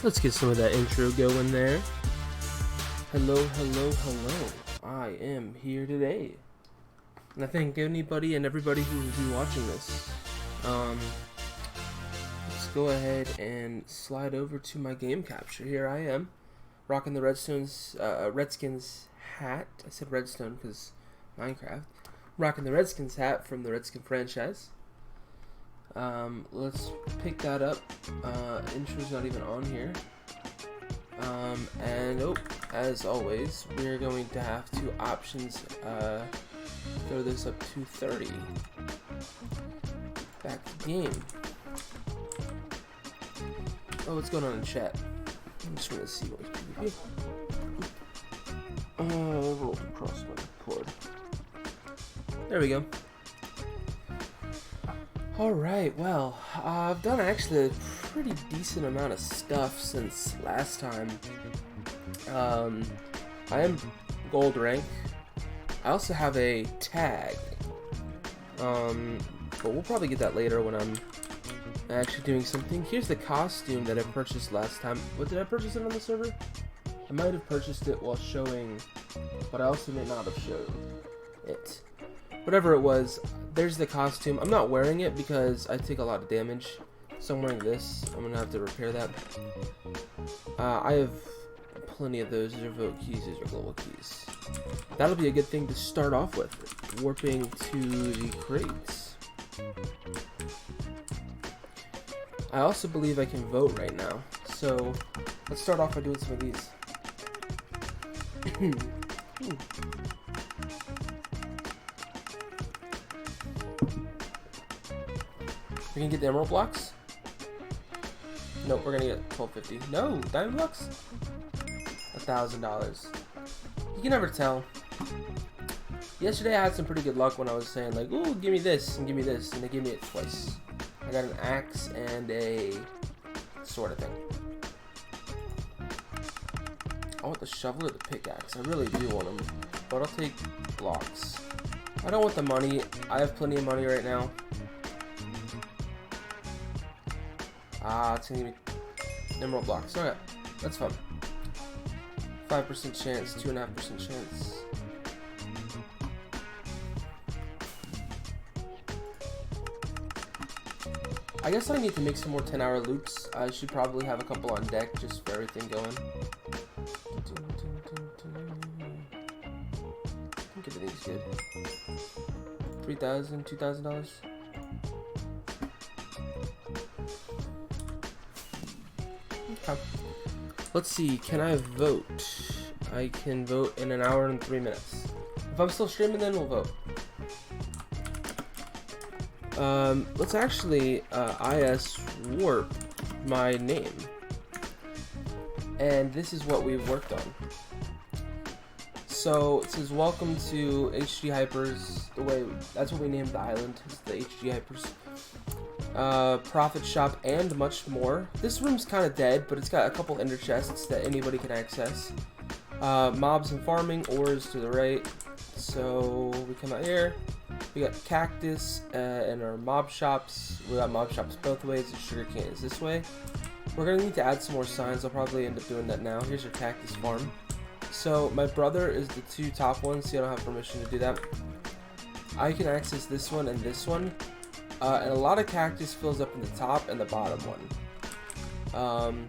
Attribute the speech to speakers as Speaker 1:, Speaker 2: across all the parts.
Speaker 1: Let's get some of that intro going there. Hello, hello, hello. I am here today. And I thank anybody and everybody who will be watching this. Let's go ahead and slide over to my game capture. Here I am, rocking the Redskins hat. I said Redstone because Minecraft. Rocking the Redskins hat from the Redskin franchise. Let's pick that up. Intro's not even on here. As always, we're going to have to options throw this up to 30. Back to game. Oh, what's going on in chat? I'm just gonna see what's PvP. Rolled across my cord. There we go. Alright, well, I've done actually a pretty decent amount of stuff since last time. I am gold rank. I also have a tag. But we'll probably get that later when I'm actually doing something. Here's the costume that I purchased last time. What did I purchase it on the server? I might have purchased it while showing, but I also may not have showed it. Whatever it was, there's the costume. I'm not wearing it because I take a lot of damage, so I'm wearing this. I'm gonna have to repair that. I have plenty of those. These are vote keys, these are global keys. That'll be a good thing to start off with. Warping to the crates. I also believe I can vote right now, so let's start off by doing some of these. We can get the emerald blocks? Nope, we're gonna get 1250. No, diamond blocks? $1,000. You can never tell. Yesterday I had some pretty good luck when I was saying like, ooh, give me this and give me this, and they gave me it twice. I got an axe and a sword, I think. I want the shovel or the pickaxe. I really do want them, but I'll take blocks. I don't want the money. I have plenty of money right now. It's gonna give me emerald blocks. Okay, that's fun. 5% chance, 2.5% chance. I guess I need to make some more 10-hour loops. I should probably have a couple on deck just for everything going. I think everything's good. $3,000, $2,000. Okay. Let's see, can I vote? I can vote in 1 hour and 3 minutes. If I'm still streaming, then we'll vote. Let's actually IS warp my name. And this is what we've worked on. So it says welcome to HG Hypers. That's what we named the island, is the HG Hypers. Profit shop and much more. This room's kind of dead, but it's got a couple ender chests that anybody can access. Mobs and farming, ores to the right. So we come out here. We got cactus and our mob shops. We got mob shops both ways. The sugarcane is this way. We're gonna need to add some more signs. I'll probably end up doing that now. Here's our Cactus Farm. So my brother is the two top ones, so I don't have permission to do that. I can access this one and this one. And a lot of cactus fills up in the top and the bottom one.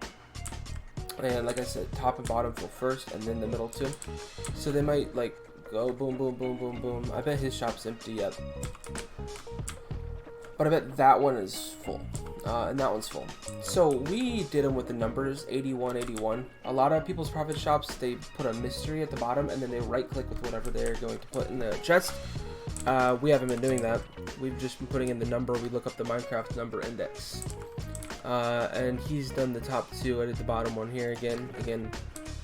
Speaker 1: And like I said, top and bottom fill first, and then the middle too. So they might like go boom, boom, boom, boom, boom. I bet his shop's empty yet. But I bet that one is full. And that one's full. So we did them with the numbers 81, 81. A lot of people's profit shops, they put a mystery at the bottom, and then they right click with whatever they're going to put in the chest. We haven't been doing that. We've just been putting in the number. We look up the Minecraft number index. And he's done the top two. I did the bottom one here again. Again,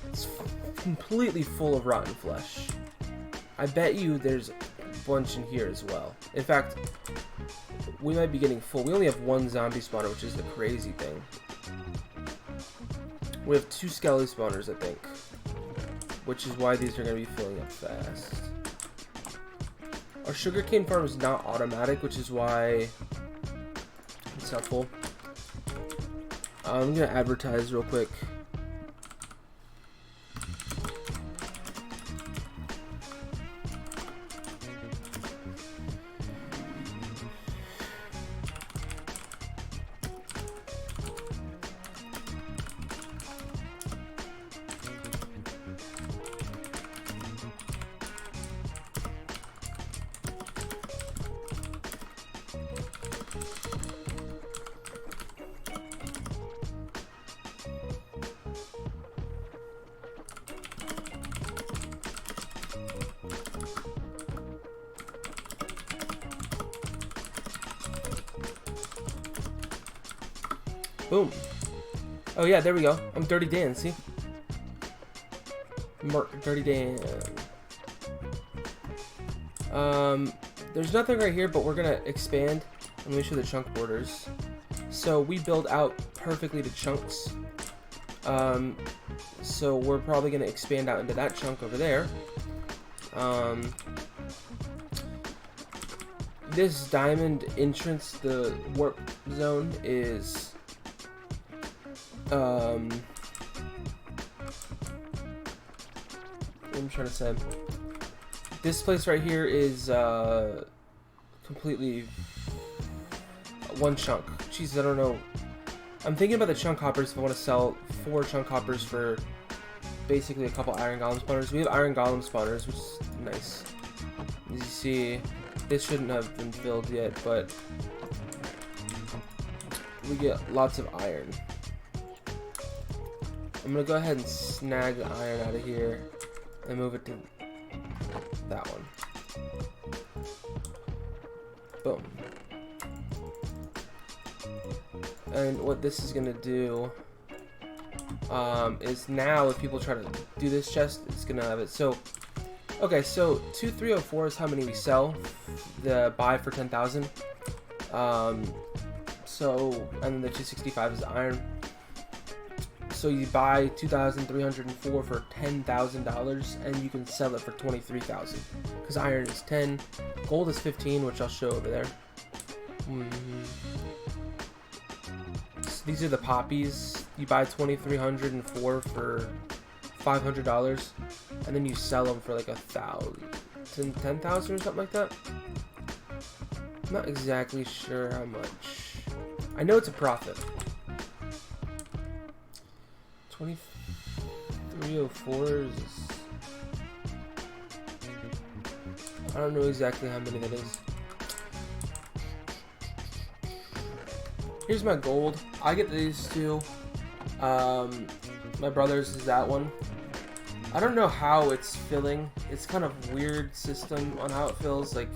Speaker 1: it's completely full of rotten flesh. I bet you there's a bunch in here as well. In fact, we might be getting full. We only have one zombie spawner, which is the crazy thing. We have 2 skelly spawners, I think. Which is why these are going to be filling up fast. Our Sugarcane Farm is not automatic, which is why it's not full. I'm gonna advertise real quick. Boom. Oh yeah, there we go. I'm Dirty Dan, see? Dirty Dan. There's nothing right here, but we're gonna expand. Let me show the chunk borders. So we build out perfectly to chunks. So we're probably gonna expand out into that chunk over there. This diamond entrance, the warp zone, is what I'm trying to say. This place right here is completely one chunk. Jeez, I don't know. I'm thinking about the chunk hoppers if I want to sell 4 chunk hoppers for basically a couple iron golem spawners. We have iron golem spawners, which is nice. As you see, this shouldn't have been filled yet, but we get lots of iron. I'm gonna go ahead and snag the iron out of here and move it to that one. Boom. And what this is gonna do is now if people try to do this chest, it's gonna have it. So, okay, so 2304 is how many we sell. The buy for 10,000. So, and then the 265 is iron. So you buy 2,304 for $10,000, and you can sell it for 23,000. Because iron is 10, gold is 15, which I'll show over there. So these are the poppies. You buy 2,304 for $500, and then you sell them for like 1,000, 10,000 or something like that. I'm not exactly sure how much. I know it's a profit. 2304 is... I don't know exactly how many that is. Here's my gold. I get these two. My brother's is that one. I don't know how it's filling. It's kind of weird system on how it fills. Like,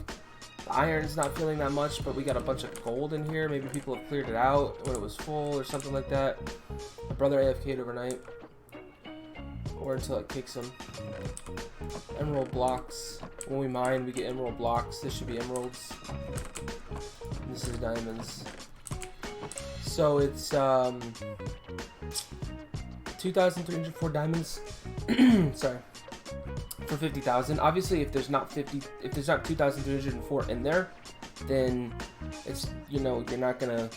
Speaker 1: the iron's not filling that much, but we got a bunch of gold in here. Maybe people have cleared it out when it was full or something like that. My brother AFK'd overnight. Or until it kicks him. Emerald blocks. When we mine, we get emerald blocks. This should be emeralds. And this is diamonds. So it's 2,304 diamonds. Sorry. For 50,000. Obviously, if there's not 2,304 in there, then it's, you know, you're not gonna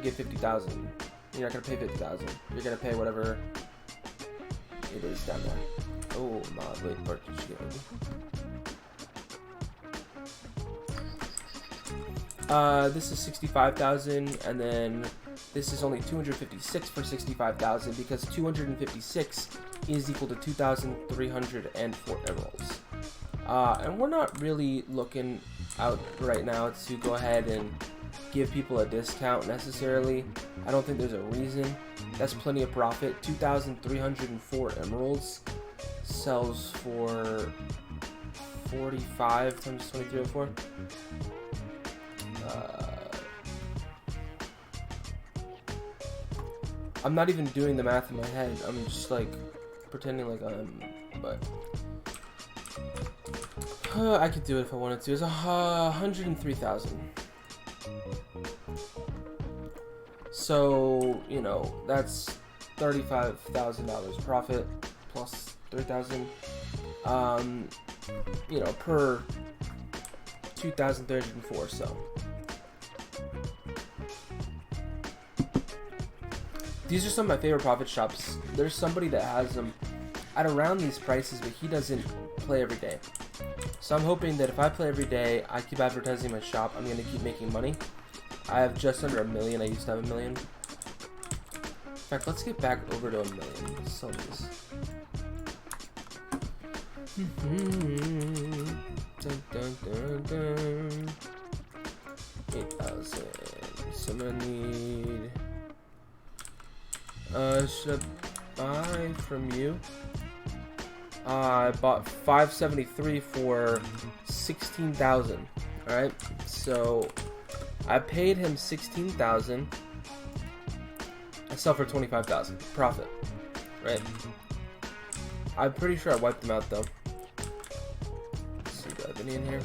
Speaker 1: get 50,000. You're not gonna pay 50,000. You're gonna pay whatever it is down there. Oh, my wait, purchase again. This is 65,000, and then this is only 256 for 65,000 because 256 is equal to 2,304 emeralds. And we're not really looking out right now to go ahead and give people a discount necessarily. I don't think there's a reason. That's plenty of profit. 2,304 emeralds sells for 45 times 2,304. I'm not even doing the math in my head. I'm just like pretending like I'm, but I could do it if I wanted to. It's 103,000. So, you know, that's $35,000 profit plus 3,000. You know, per 2,304. So These are some of my favorite profit shops. There's somebody that has them at around these prices, but he doesn't play every day. So I'm hoping that if I play every day, I keep advertising my shop, I'm going to keep making money. I have just under 1 million. I used to have 1 million. In fact, let's get back over to 1 million. Let's sell these. Dun, dun, dun, dun. 8,000. So I'm gonna need. Should I buy from you? I bought 573 for 16,000. All right, so I paid him 16,000. I sell for 25,000 profit, right? I'm pretty sure I wiped them out though. Let's see, do I have any in here?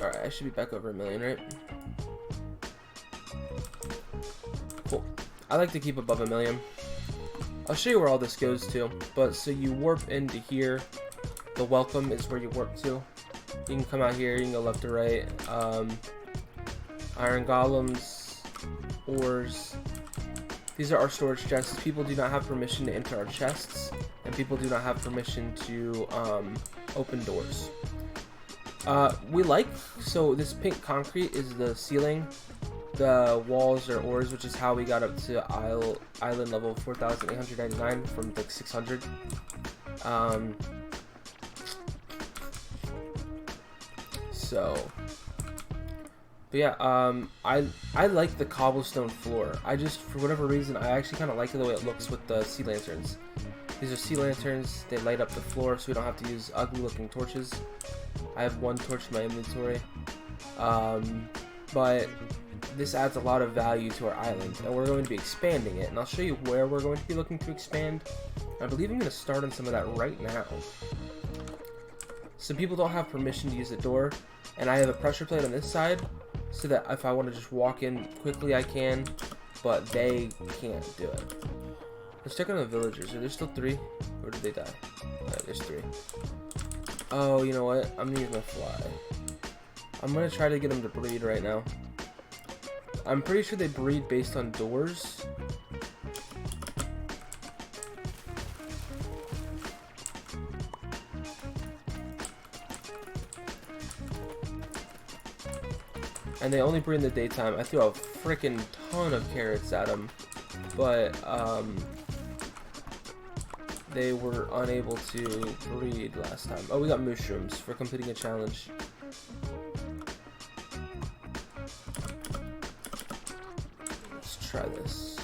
Speaker 1: Alright, I should be back over 1 million, right? Cool. I like to keep above 1 million. I'll show you where all this goes to. But so you warp into here. The welcome is where you warp to. You can come out here, you can go left to right. Iron golems, ores. These are our storage chests. People do not have permission to enter our chests, and people do not have permission to open doors. So this pink concrete is the ceiling. The walls are ores, which is how we got up to island level 4,899 from like 600. But yeah, I like the cobblestone floor. I just, for whatever reason, I actually kind of like the way it looks with the sea lanterns. These are sea lanterns. They light up the floor, so we don't have to use ugly looking torches. I have 1 torch in my inventory. But this adds a lot of value to our island, and we're going to be expanding it. And I'll show you where we're going to be looking to expand. I believe I'm going to start on some of that right now. So people don't have permission to use the door, and I have a pressure plate on this side, so that if I want to just walk in quickly, I can, but they can't do it. Let's check on the villagers. Are there still 3? Or did they die? Alright, there's 3. Oh, you know what? I'm gonna use my fly. I'm gonna try to get them to breed right now. I'm pretty sure they breed based on doors. And they only breed in the daytime. I threw a freaking ton of carrots at them, but they were unable to breed last time. Oh, we got mushrooms for completing a challenge. Let's try this.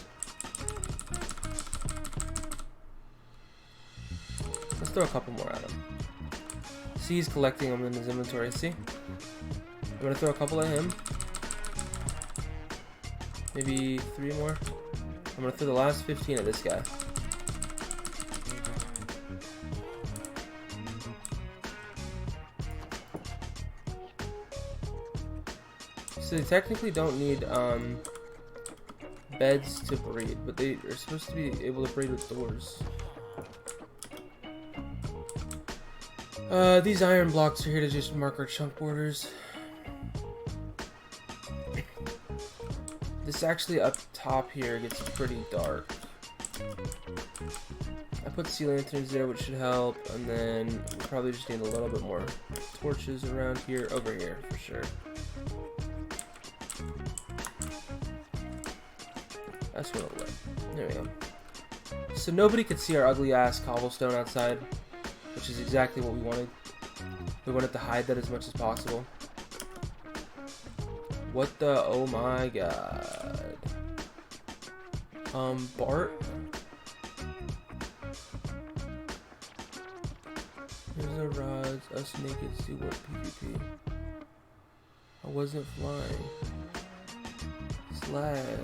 Speaker 1: Let's throw a couple more at him. See, he's collecting them in his inventory. See? I'm gonna throw a couple at him. Maybe 3 more. I'm gonna throw the last 15 at this guy. So they technically don't need beds to breed, but they are supposed to be able to breed with doors. These iron blocks are here to just mark our chunk borders. This actually up top here gets pretty dark. I put sea lanterns there, which should help, and then we probably just need a little bit more torches around here, over here for sure. That's what it'll look. There we go. So nobody could see our ugly ass cobblestone outside, which is exactly what we wanted. We wanted to hide that as much as possible. What the, oh my god. Bart? Here's the rods, us naked, see what PvP. I wasn't flying. Slag.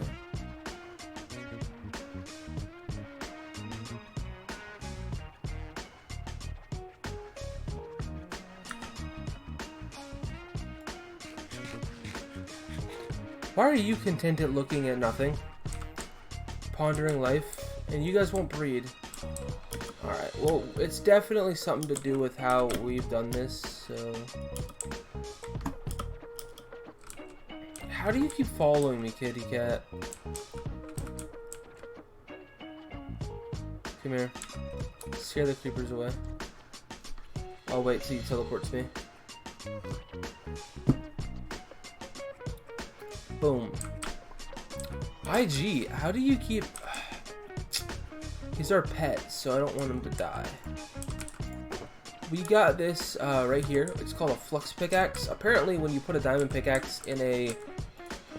Speaker 1: Why are you contented looking at nothing? Pondering life? And you guys won't breed. Alright, Well, it's definitely something to do with how we've done this, so... How do you keep following me, kitty cat? Come here. Scare the creepers away. I'll wait till you teleport to me. Boom. IG, how do you keep... He's our pet, so I don't want him to die. We got this right here. It's called a Flux Pickaxe. Apparently, when you put a diamond pickaxe in a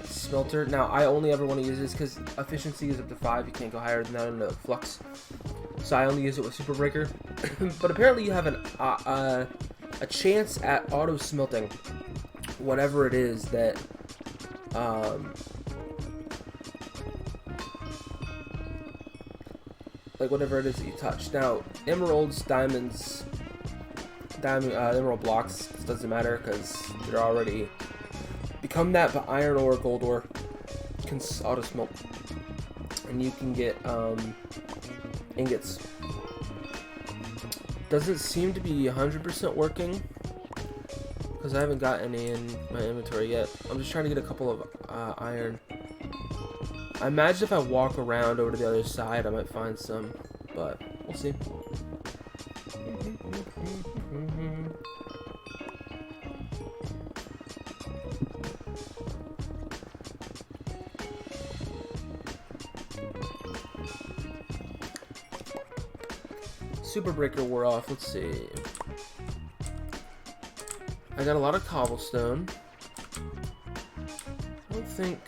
Speaker 1: smelter... Now, I only ever want to use this because efficiency is up to 5. You can't go higher than that in the Flux. So I only use it with Super Breaker. But apparently, you have a chance at auto smelting whatever it is that... like whatever it is that you touch. Now, emeralds, diamonds, emerald blocks, it doesn't matter because they're already become that, but iron ore, gold ore can auto smelt, and you can get ingots. Doesn't seem to be 100% working because I haven't got any in my inventory yet. I'm just trying to get a couple of iron. I imagine if I walk around over to the other side, I might find some, but we'll see. Super Breaker wore off. Let's see. I got a lot of cobblestone. I don't think...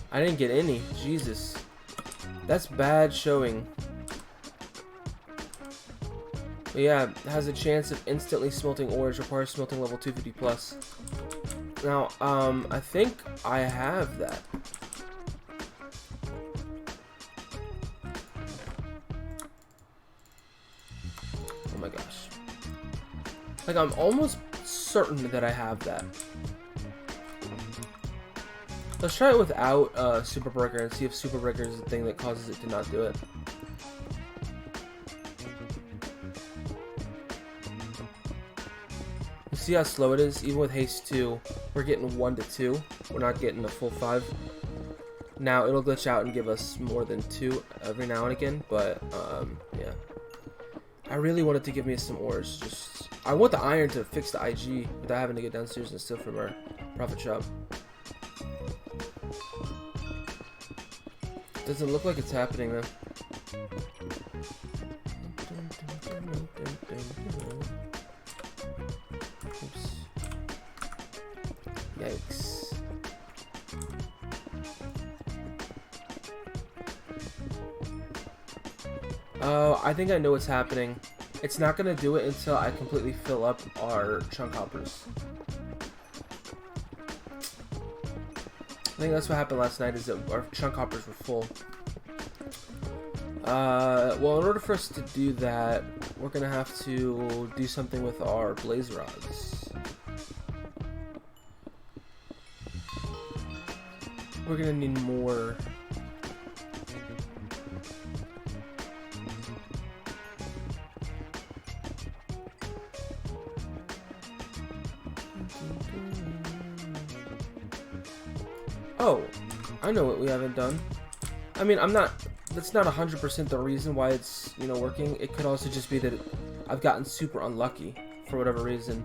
Speaker 1: I didn't get any. Jesus. That's bad showing. But yeah, it has a chance of instantly smelting ores. Requires smelting level 250 plus. Now, I think I have that. Oh my gosh. Like, I'm almost certain that I have that. Let's try it without Super Breaker and see if Super Breaker is the thing that causes it to not do it. You see how slow it is? Even with Haste 2, we're getting 1 to 2. We're not getting a full 5. Now, it'll glitch out and give us more than 2 every now and again, but, yeah. I really wanted to give me some ores. Just, I want the iron to fix the IG without having to get downstairs and steal from our profit shop. Doesn't look like it's happening though. Oops. Yikes. Oh, I think I know what's happening. It's not gonna do it until I completely fill up our chunk hoppers. I think that's what happened last night, is that our chunk hoppers were full. Well, in order for us to do that, we're gonna have to do something with our blaze rods. We're gonna need more. Oh, I know what we haven't done. I mean, that's not 100% the reason why it's, you know, working. It could also just be that I've gotten super unlucky for whatever reason.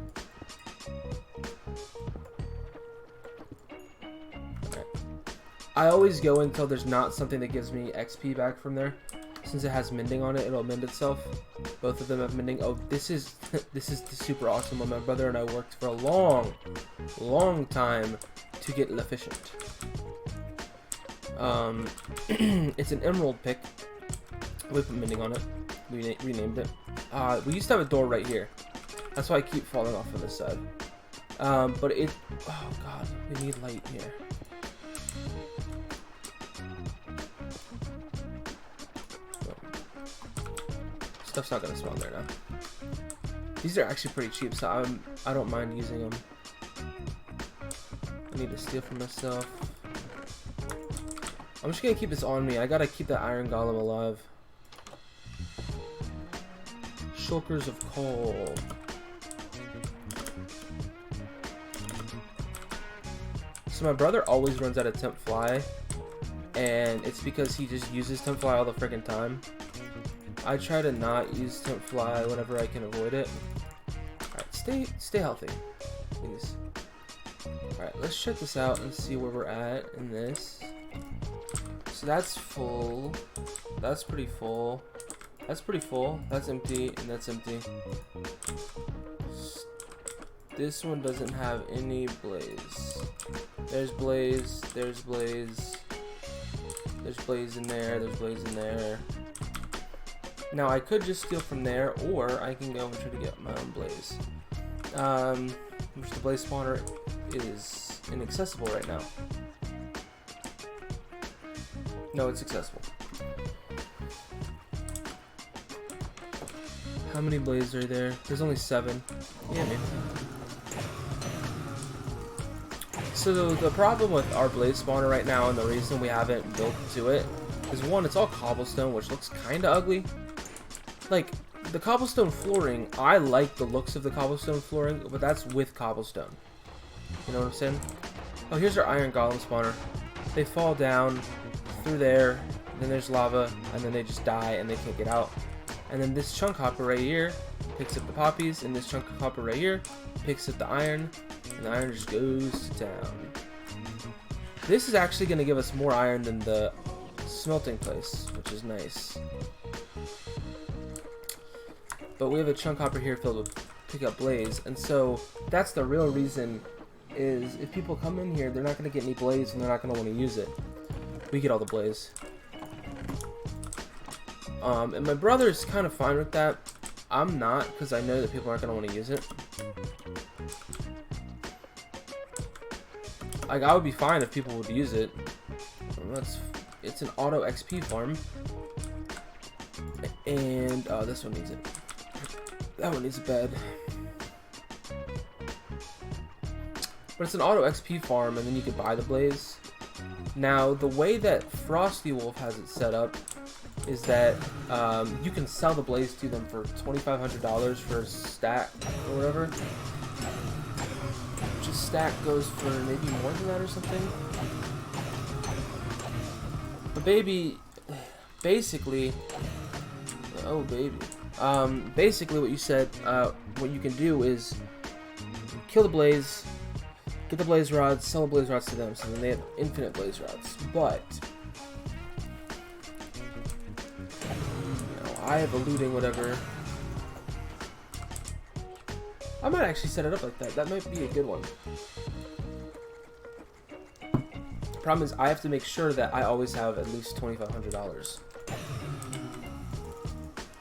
Speaker 1: Okay. I always go until there's not something that gives me XP back from there. Since it has mending on it, it'll mend itself. Both of them have mending. Oh, this is this is super awesome. My brother and I worked for a long time to get efficient. It's an emerald pick with mending on it. We renamed it. We used to have a door right here. That's why I keep falling off on this side. But it... Oh god, we need light here. Stuff's not gonna spawn there now. These are actually pretty cheap, so I don't mind using them. I need to steal for myself. I'm just gonna keep this on me. I gotta keep that iron golem alive. Shulkers of coal. So my brother always runs out of temp fly, and it's because he just uses temp fly all the freaking time. I try to not use temp fly whenever I can avoid it. Alright, stay healthy, please. Alright, let's check this out and see where we're at in this. So that's full. That's pretty full. That's pretty full. That's empty, and that's empty. This one doesn't have any blaze. There's blaze. There's blaze. There's blaze in there. There's blaze in there. Now I could just steal from there, or I can go and try to get my own blaze. Which the blaze spawner is inaccessible right now. No, it's accessible. How many blazes are there? There's only 7. Yeah, maybe. So the problem with our blaze spawner right now, and the reason we haven't built to it, is one, it's all cobblestone, which looks kind of ugly. Like, the cobblestone flooring, I like the looks of the cobblestone flooring, but that's with cobblestone. You know what I'm saying? Oh, here's our iron golem spawner. They fall down through there, and then there's lava, and then they just die, and they can't get out. And then this chunk hopper right here picks up the poppies, and this chunk hopper right here picks up the iron, and the iron just goes to town. This is actually going to give us more iron than the smelting place, which is nice. But we have a chunk hopper here filled with pick up blaze, and so that's the real reason, is if people come in here, they're not going to get any blaze, and they're not going to want to use it. We get all the blaze. And my brother's kind of fine with that. I'm not, because I know that people aren't going to want to use it. Like, I would be fine if people would use it. It's an auto XP farm. And, this one needs it. That one needs a bed. But it's an auto XP farm, and then you can buy the blaze. Now, the way that Frosty Wolf has it set up is that you can sell the blaze to them for $2,500 for a stack or whatever. Which a stack goes for maybe more than that or something. But basically, oh baby, basically what you said, what you can do is kill the blaze, get the blaze rods, sell the blaze rods to them, so then they have infinite blaze rods. But I have a looting whatever. I might actually set it up like that. That might be a good one. Problem is, I have to make sure that I always have at least $2,500.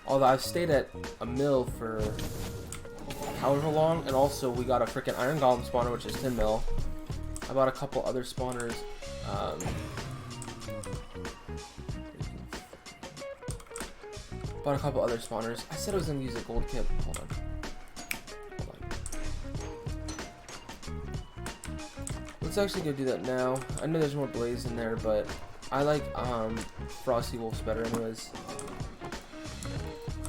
Speaker 1: Although I've stayed at a mill for however long, and also we got a freaking iron golem spawner, which is 10 mil. I bought a couple other spawners. Bought a couple other spawners. I said I was gonna use a gold kit. Hold on. Let's actually go do that now. I know there's more blaze in there, but I like Frosty Wolves better anyways.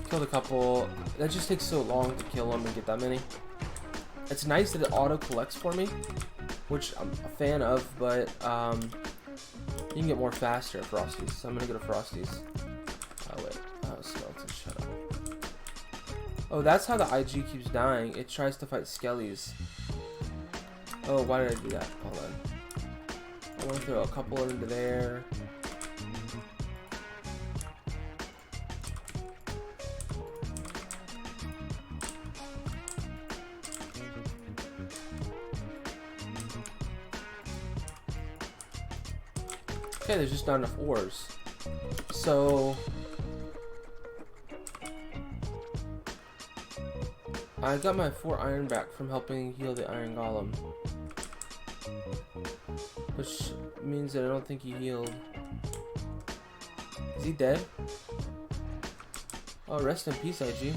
Speaker 1: Killed a couple. That just takes so long to kill them and get that many. It's nice that it auto collects for me, which I'm a fan of, but you can get more faster at Frosties, so I'm gonna go to Frosties. Oh wait, skeleton, shut up. Oh, that's how the IG keeps dying. It tries to fight skellies. Oh, why did I do that? Hold on. I want to throw a couple into there. Okay, there's just not enough ores. So I got my 4 iron back from helping heal the iron golem. Which means that I don't think he healed. Is he dead? Oh, rest in peace, IG.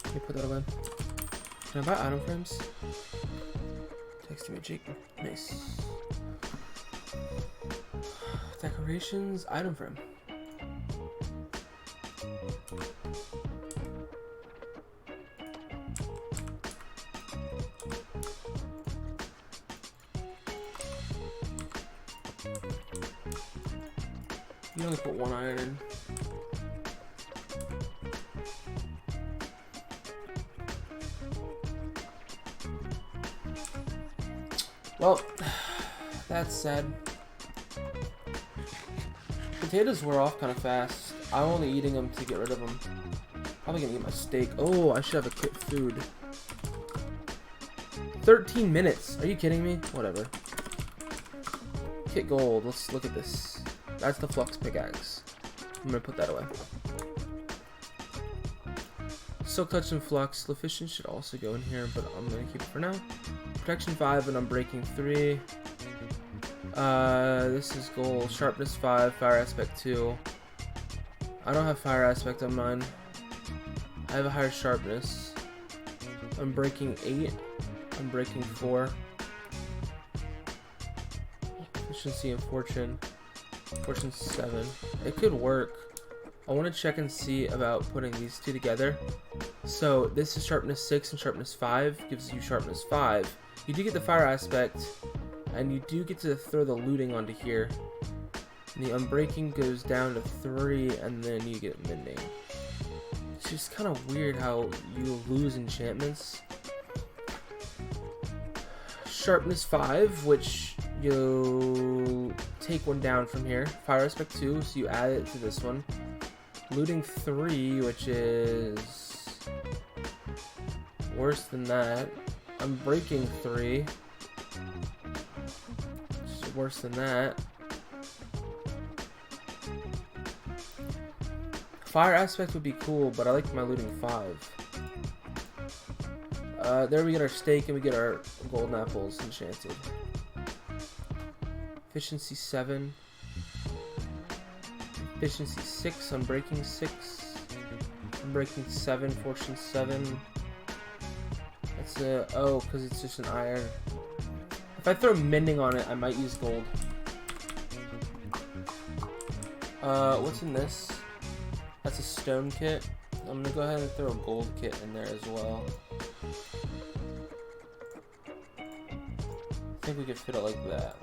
Speaker 1: Let me put that away. Can I buy item frames? Text me, Jake. Nice. Decorations, item frame. You only put one iron in. Well, that's sad. Potatoes wear off kind of fast. I'm only eating them to get rid of them. Probably gonna eat my steak. Oh, I should have a kit food. 13 minutes. Are you kidding me? Whatever. Kit gold. Let's look at this. That's the Flux Pickaxe. I'm gonna put that away. Silk Touch and Flux. Efficient should also go in here, but I'm gonna keep it for now. Protection 5 and Unbreaking 3. This is gold. Sharpness 5, Fire Aspect 2. I don't have Fire Aspect on mine. I have a higher sharpness. Unbreaking 8. Unbreaking 4. Efficiency and Fortune. Fortune 7. It could work. I want to check and see about putting these two together. So this is Sharpness 6 and Sharpness 5. Gives you Sharpness 5. You do get the Fire Aspect. And you do get to throw the looting onto here. And the Unbreaking goes down to 3, and then you get Mending. It's just kind of weird how you lose enchantments. Sharpness 5, which you take one down from here. Fire Aspect 2, so you add it to this one. Looting 3, which is worse than that. Unbreaking 3. Worse than that. Fire Aspect would be cool, but I like my looting 5. There we get our steak and we get our golden apples enchanted. Efficiency 7. Efficiency 6, Unbreaking 6. Unbreaking 7, Fortune 7. That's a... oh, because it's just an iron. If I throw Mending on it, I might use gold. What's in this? That's a stone kit. I'm gonna go ahead and throw a gold kit in there as well. I think we could fit it like that.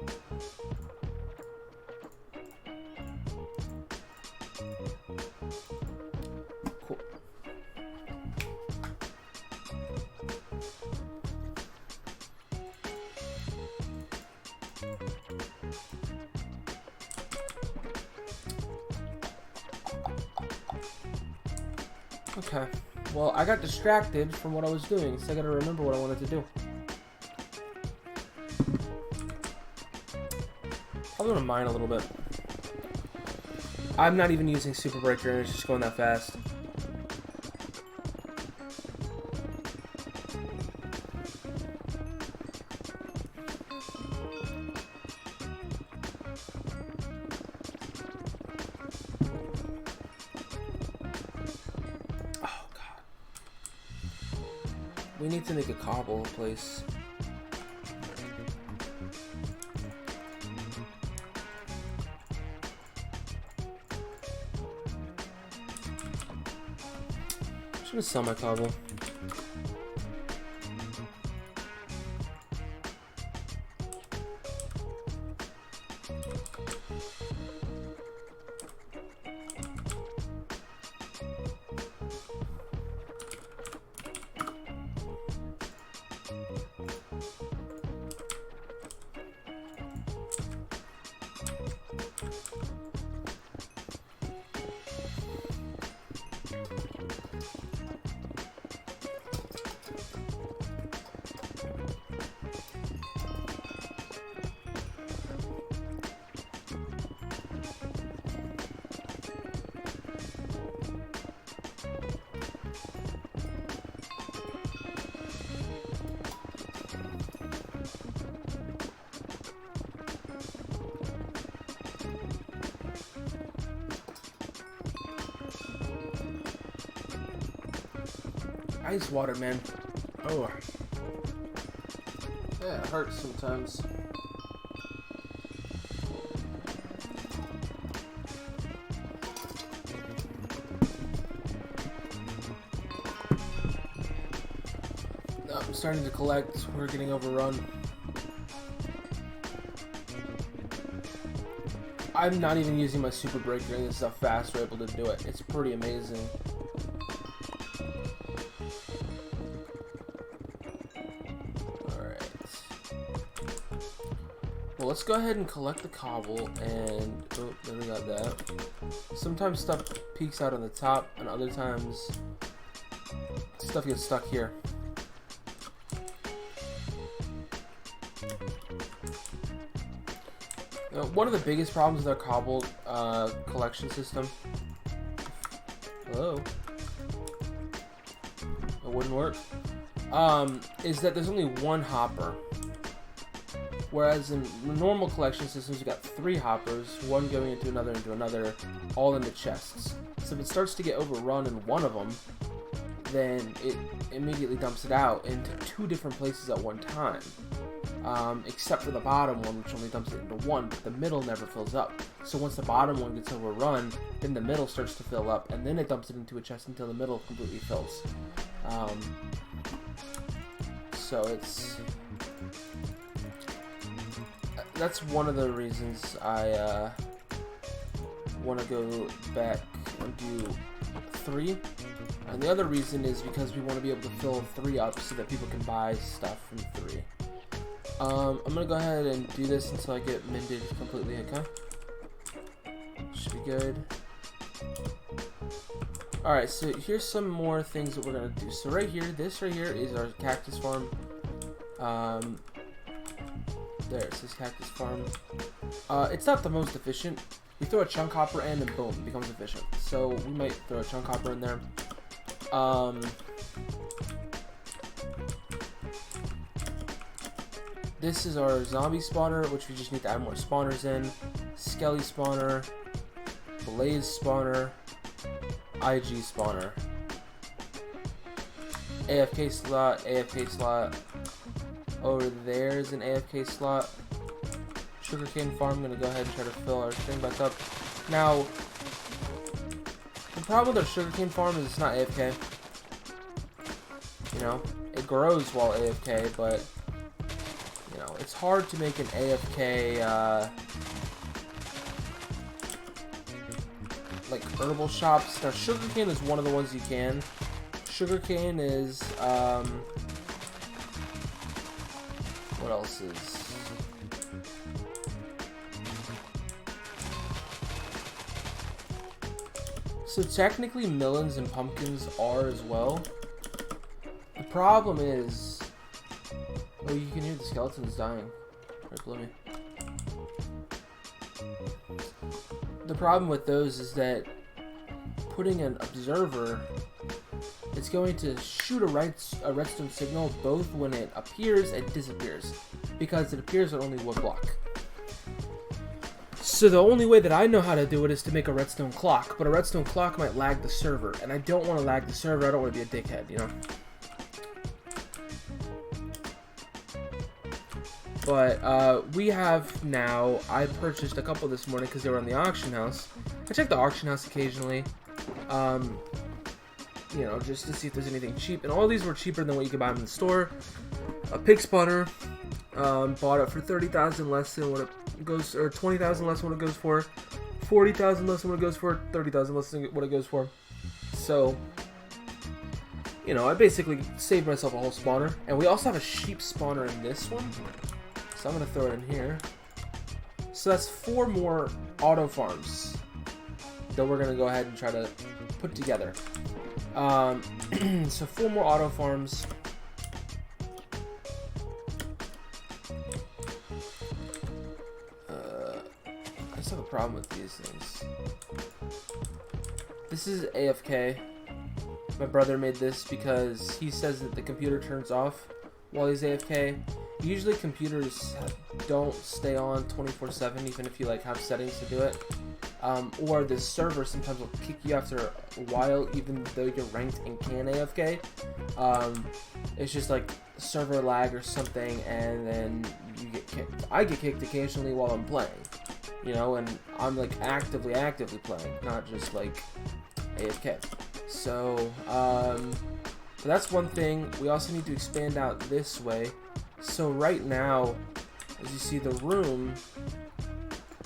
Speaker 1: Cool. Okay, well, I got distracted from what I was doing, so I gotta remember what I wanted to do. I'm gonna mine a little bit. I'm not even using Super Breaker, and it's just going that fast. We need to make a cobble place. I'm just gonna sell my cobble. Ice water, man. Oh. Yeah, it hurts sometimes. Oh, I'm starting to collect. We're getting overrun. I'm not even using my super break doing this stuff fast. We're able to do it. It's pretty amazing. Alright. Well, let's go ahead and collect the cobble, and oh, then we got that. Sometimes stuff peeks out on the top, and other times stuff gets stuck here. One of the biggest problems with our cobble collection system. Hello. It wouldn't work. Is that there's only one hopper. Whereas in normal collection systems, you got 3 hoppers, one going into another, all in the chests. So if it starts to get overrun in one of them, then it immediately dumps it out into 2 different places at one time. Except for the bottom one, which only dumps it into 1, but the middle never fills up. So once the bottom one gets overrun, then the middle starts to fill up, and then it dumps it into a chest until the middle completely fills. So that's one of the reasons I want to go back and do 3. And the other reason is because we want to be able to fill 3 up so that people can buy stuff from 3. I'm gonna go ahead and do this until I get mended completely, okay? Should be good. Alright, so here's some more things that we're gonna do. So right here, this right here is our Cactus Farm. There, it says Cactus Farm. It's not the most efficient. You throw a chunk hopper in and boom, it becomes efficient. So we might throw a chunk hopper in there. This is our zombie spawner, which we just need to add more spawners in. Skelly spawner, Blaze spawner, IG spawner, AFK slot. Over there is an AFK slot. Sugarcane Farm, I'm gonna go ahead and try to fill our thing back up. Now, the problem with our Sugarcane Farm is it's not AFK. You know, it grows while AFK, but you know, it's hard to make an AFK like herbal shops. Now, sugarcane is one of the ones you can. Sugarcane is what else is? So technically melons and pumpkins are as well. The problem is, oh, you can hear the skeletons dying right below me. The problem with those is that putting an observer, it's going to shoot a redstone signal both when it appears and disappears, because it appears on only one block. So the only way that I know how to do it is to make a redstone clock, but a redstone clock might lag the server, and I don't want to lag the server. I don't want to be a dickhead, you know? But we have now, I purchased a couple this morning because they were on the auction house. I check the auction house occasionally, you know, just to see if there's anything cheap. And all these were cheaper than what you could buy them in the store. A pig spawner, bought it for 30,000 less than what it goes, or 20,000 less than what it goes for, 40,000 less than what it goes for, 30,000 less than what it goes for. So, you know, I basically saved myself a whole spawner. And we also have a sheep spawner in this one. So I'm going to throw it in here. So that's 4 more auto farms that we're going to go ahead and try to put together. So 4 more auto farms. I just have a problem with these things. This is AFK. My brother made this because he says that the computer turns off while he's AFK. Usually computers don't stay on 24/7, even if you like have settings to do it. or the server sometimes will kick you after a while, even though you're ranked and can AFK. It's just like server lag or something, and then you get kicked. I get kicked occasionally while I'm playing, you know, and I'm like actively playing, not just like AFK. So, but that's one thing. We also need to expand out this way. So right now, as you see, the room,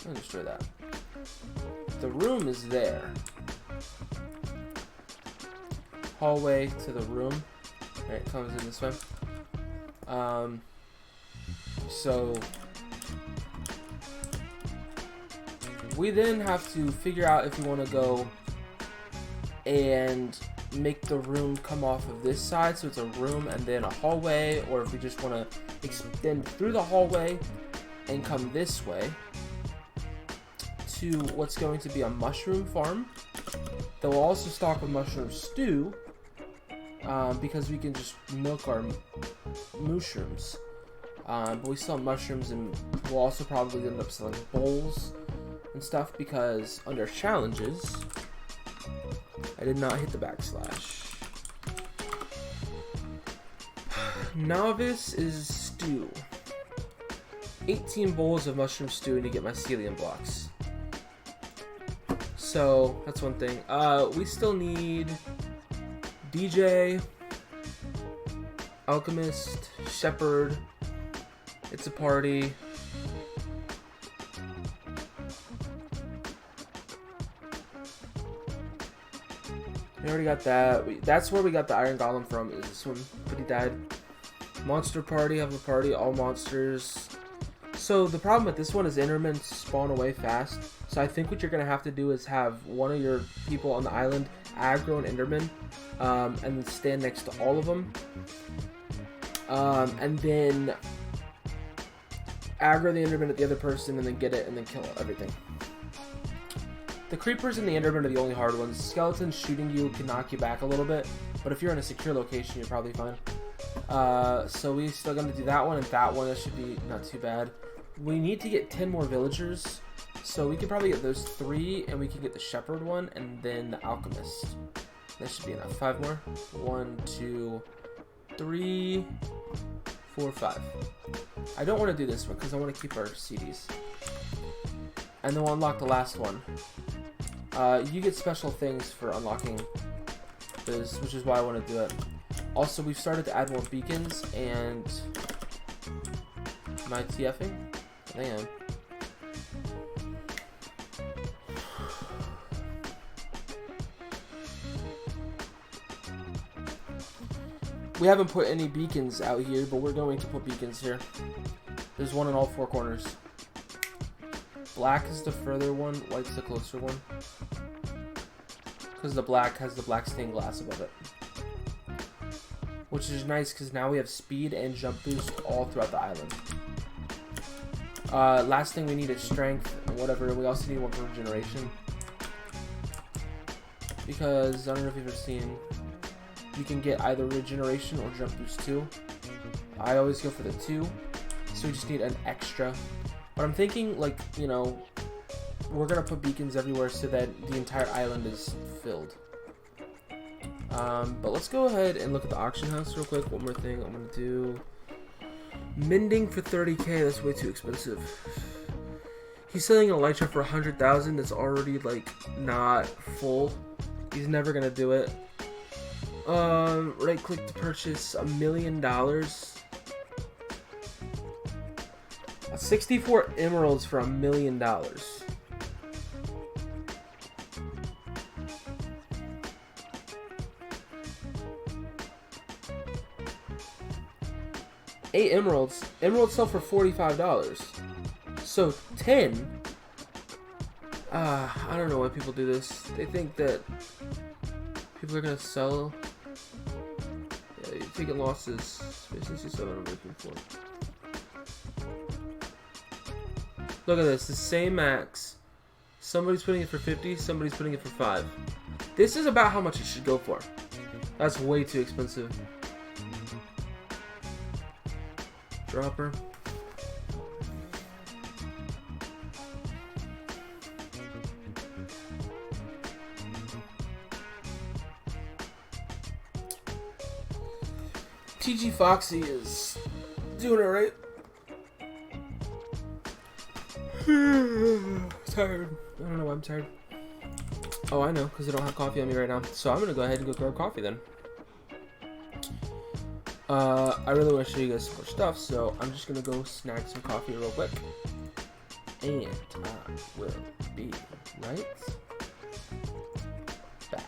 Speaker 1: let me destroy that. The room is there. Hallway to the room. Right, it comes in this way. So we then have to figure out if we want to go and make the room come off of this side, so it's a room and then a hallway, or if we just want to extend through the hallway and come this way to what's going to be a mushroom farm that will also stock with mushroom stew, because we can just milk our mushrooms. But we sell mushrooms, and we'll also probably end up selling bowls and stuff, because under challenges, I did not hit the backslash. Novice is stew. 18 bowls of mushroom stew to get my mycelium blocks. So that's one thing. We still need DJ, Alchemist, Shepherd. It's a party. We already got that. That's where we got the Iron Golem from, is this one, but he died. Monster party, have a party, all monsters. So the problem with this one is Endermen spawn away fast. So I think what you're going to have to do is have one of your people on the island aggro an Enderman, and then stand next to all of them. And then aggro the Enderman at the other person, and then get it, and then kill everything. The creepers and the Enderman are the only hard ones. Skeletons shooting you can knock you back a little bit, but if you're in a secure location, you're probably fine. So we still gonna do that one and that one. That should be not too bad. We need to get 10 more villagers, so we can probably get those 3, and we can get the shepherd one, and then the alchemist. That should be enough. 5 more. 1, 2, 3, 4, 5. I don't want to do this one because I want to keep our CDs. And then we'll unlock the last one. You get special things for unlocking this, which is why I want to do it. Also, we've started to add more beacons, and am I TFing? I am. We haven't put any beacons out here, but we're going to put beacons here. There's one in all 4 corners. Black is the further one, white's the closer one. Because the black has the black stained glass above it. Which is nice because now we have speed and jump boost all throughout the island. Last thing we need is strength and whatever. We also need one for regeneration. Because, I don't know if you've ever seen, you can get either regeneration or jump boost 2. I always go for the 2. So we just need an extra. But I'm thinking, like, you know, we're going to put beacons everywhere so that the entire island is filled. But let's go ahead and look at the auction house real quick. One more thing I'm going to do. Mending for 30k, that's way too expensive. He's selling a elytra for 100,000 that's already, like, not full. He's never going to do it. Right click to purchase $1 million. 64 emeralds for $1 million. Eight emeralds. Emeralds sell for $45. So 10. I don't know why people do this. They think that people are gonna sell. Yeah, you're taking losses. Space 67 I'm looking for. Look at this. The same max. Somebody's putting it for 50. Somebody's putting it for 5. This is about how much it should go for. That's way too expensive. Dropper. TG Foxy is doing it right. Tired. I don't know why I'm tired. Oh, I know, because I don't have coffee on me right now. So I'm gonna go ahead and go grab coffee then. I really want to show you guys some more stuff, so I'm just gonna go snag some coffee real quick. And I will be right back.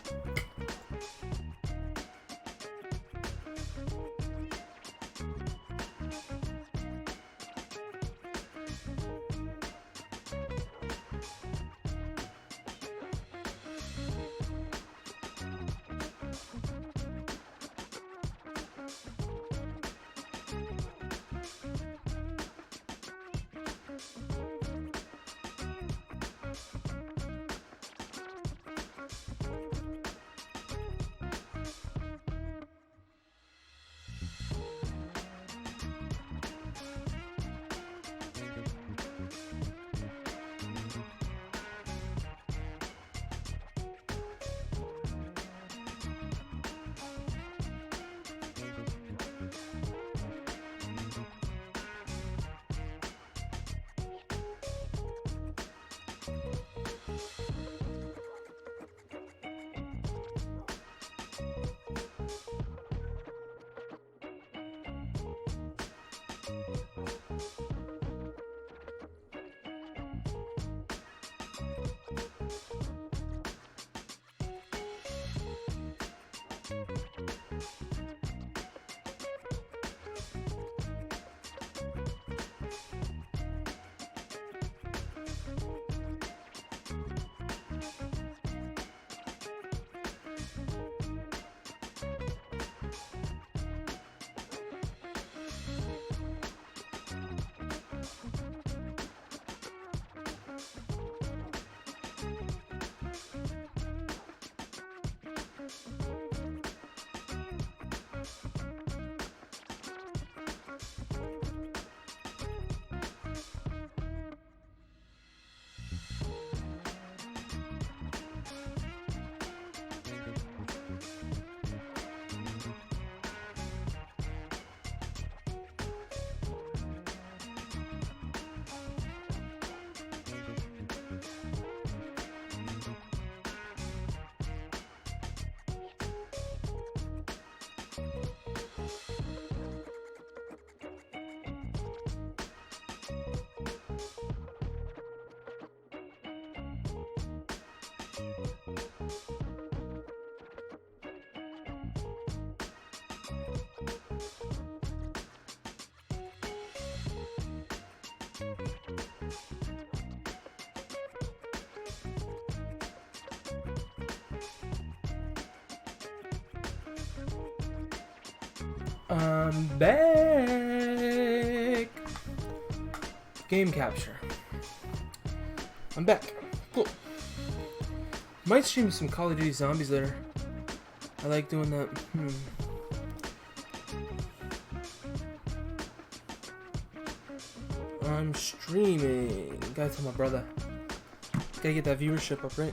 Speaker 1: I'm back. Game capture. I'm back. Cool. Might stream some Call of Duty Zombies later. I like doing that. I'm streaming. Gotta tell my brother. Gotta get that viewership up, right?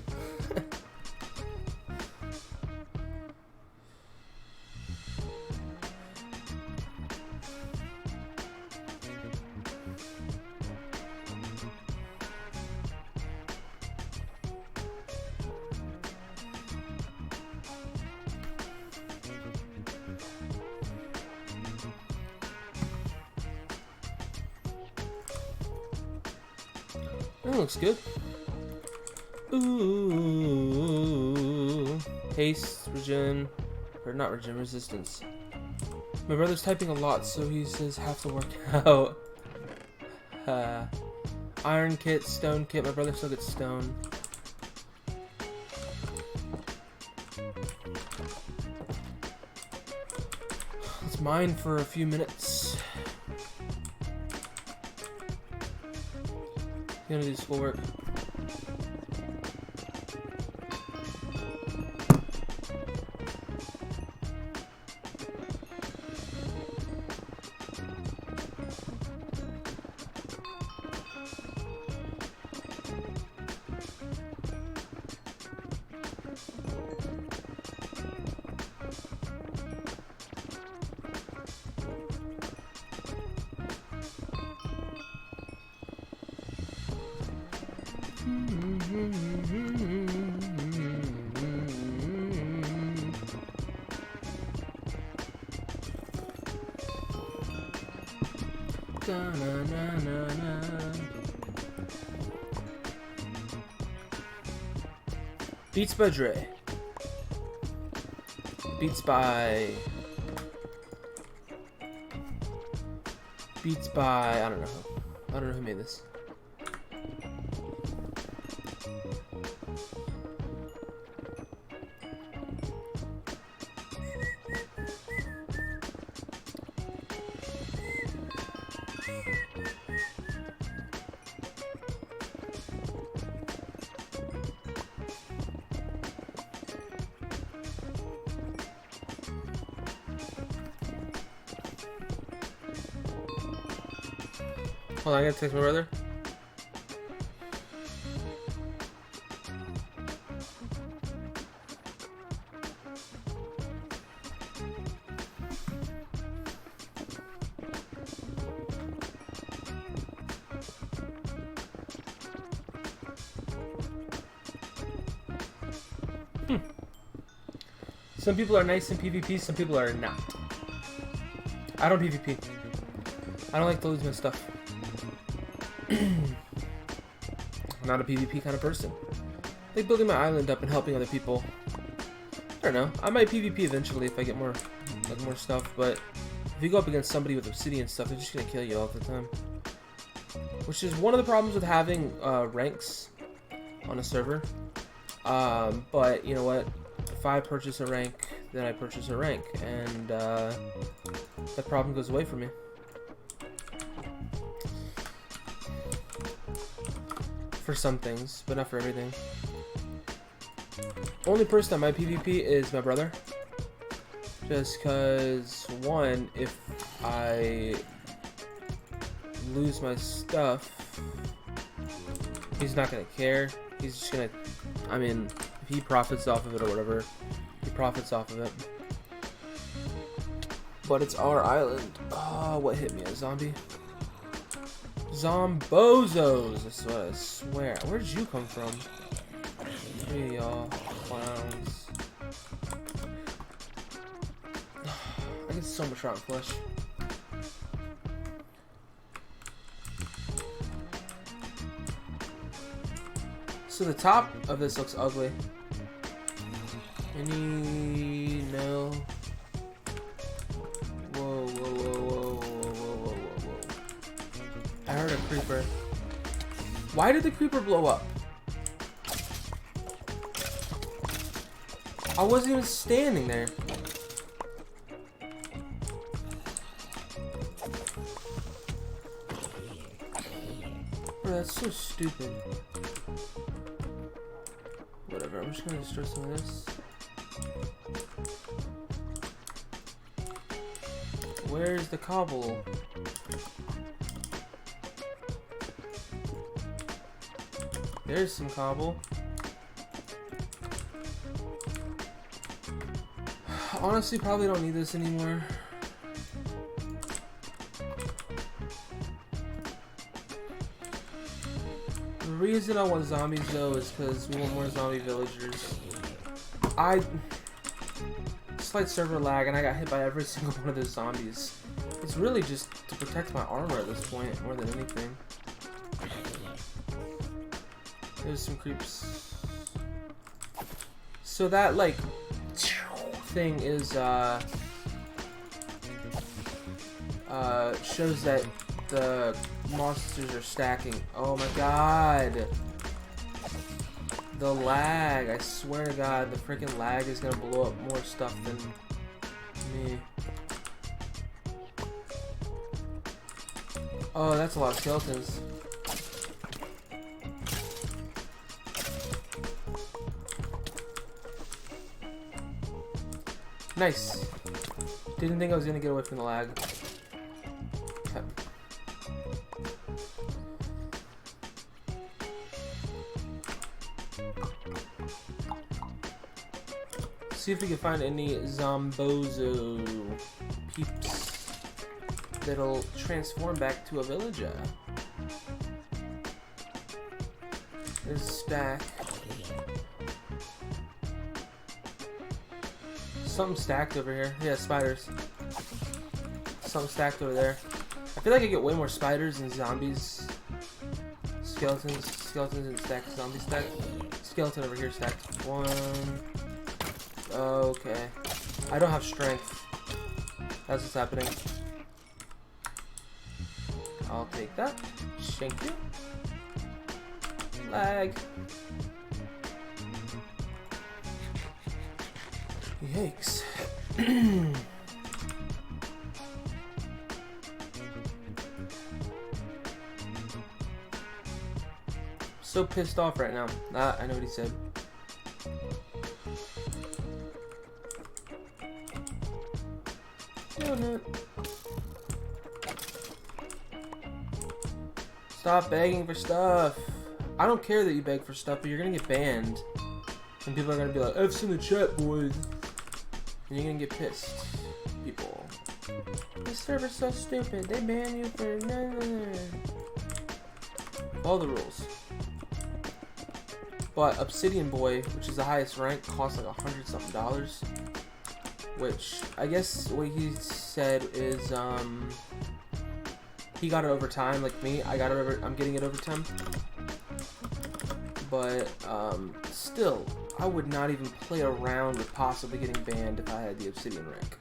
Speaker 1: That looks good. Ooh. Haste, regen, or not regen, resistance. My brother's typing a lot, so he says have to work out. Iron kit, stone kit. My brother still gets stone. Let's mine for a few minutes. Gonna do schoolwork. Da-na-na-na-na. Beats by Dre. Beats by I don't know. I don't know who made this. Hold on, I gotta text my brother. Some people are nice in PvP, some people are not. I don't PvP. I don't like to lose my stuff. I'm not a PvP kind of person. I like building my island up and helping other people. I don't know. I might PvP eventually if I get more stuff, but if you go up against somebody with obsidian stuff, they're just gonna kill you all the time. Which is one of the problems with having ranks on a server. But you know what? If I purchase a rank, then I purchase a rank, and that problem goes away from me. For some things, but not for everything. Only person on my PvP is my brother. Just cause, one, if I lose my stuff, he's not gonna care. He's just gonna, I mean, if he profits off of it or whatever, he profits off of it. But it's our island. Oh, what hit me? A zombie? Zombozos! That's what I swear. Where did you come from? Hey, y'all. Clowns. I get so much rotten flesh. So the top of this looks ugly. Any... no... Whoa, whoa, whoa, whoa, whoa, whoa, whoa, whoa, whoa. I heard a creeper. Why did the creeper blow up? I wasn't even standing there. Bro, that's so stupid. Whatever, I'm just gonna destroy some of this. Where's the cobble? There's some cobble. Honestly, probably don't need this anymore. The reason I want zombies though is because we want more zombie villagers. Slight server lag and I got hit by every single one of those zombies. It's really just to protect my armor at this point more than anything. There's some creeps. So that like thing is shows that the monsters are stacking. Oh my god. The lag, I swear to god, the freaking lag is gonna blow up more stuff than me. Oh, that's a lot of skeletons. Nice. Didn't think I was gonna get away from the lag. Okay. See if we can find any Zombozo peeps that'll transform back to a villager. There's a stack. Something stacked over here. Yeah, spiders. Something stacked over there. I feel like I get way more spiders and zombies. Skeletons and stacked. Zombie stack. Skeleton over here stacked. One. Okay. I don't have strength. That's what's happening. I'll take that. Thank you. Lag. Yikes. So pissed off right now. I know what he said. No. Stop begging for stuff. I don't care that you beg for stuff, but you're gonna get banned. And people are gonna be like, I've seen the chat, boys. And you're gonna get pissed. People. This server's so stupid. They ban you for all the rules. But Obsidian Boy, which is the highest rank, costs like $100-something. Which I guess what he said is he got it over time, like me. I'm getting it over time. But still, I would not even play around with possibly getting banned if I had the Obsidian rank.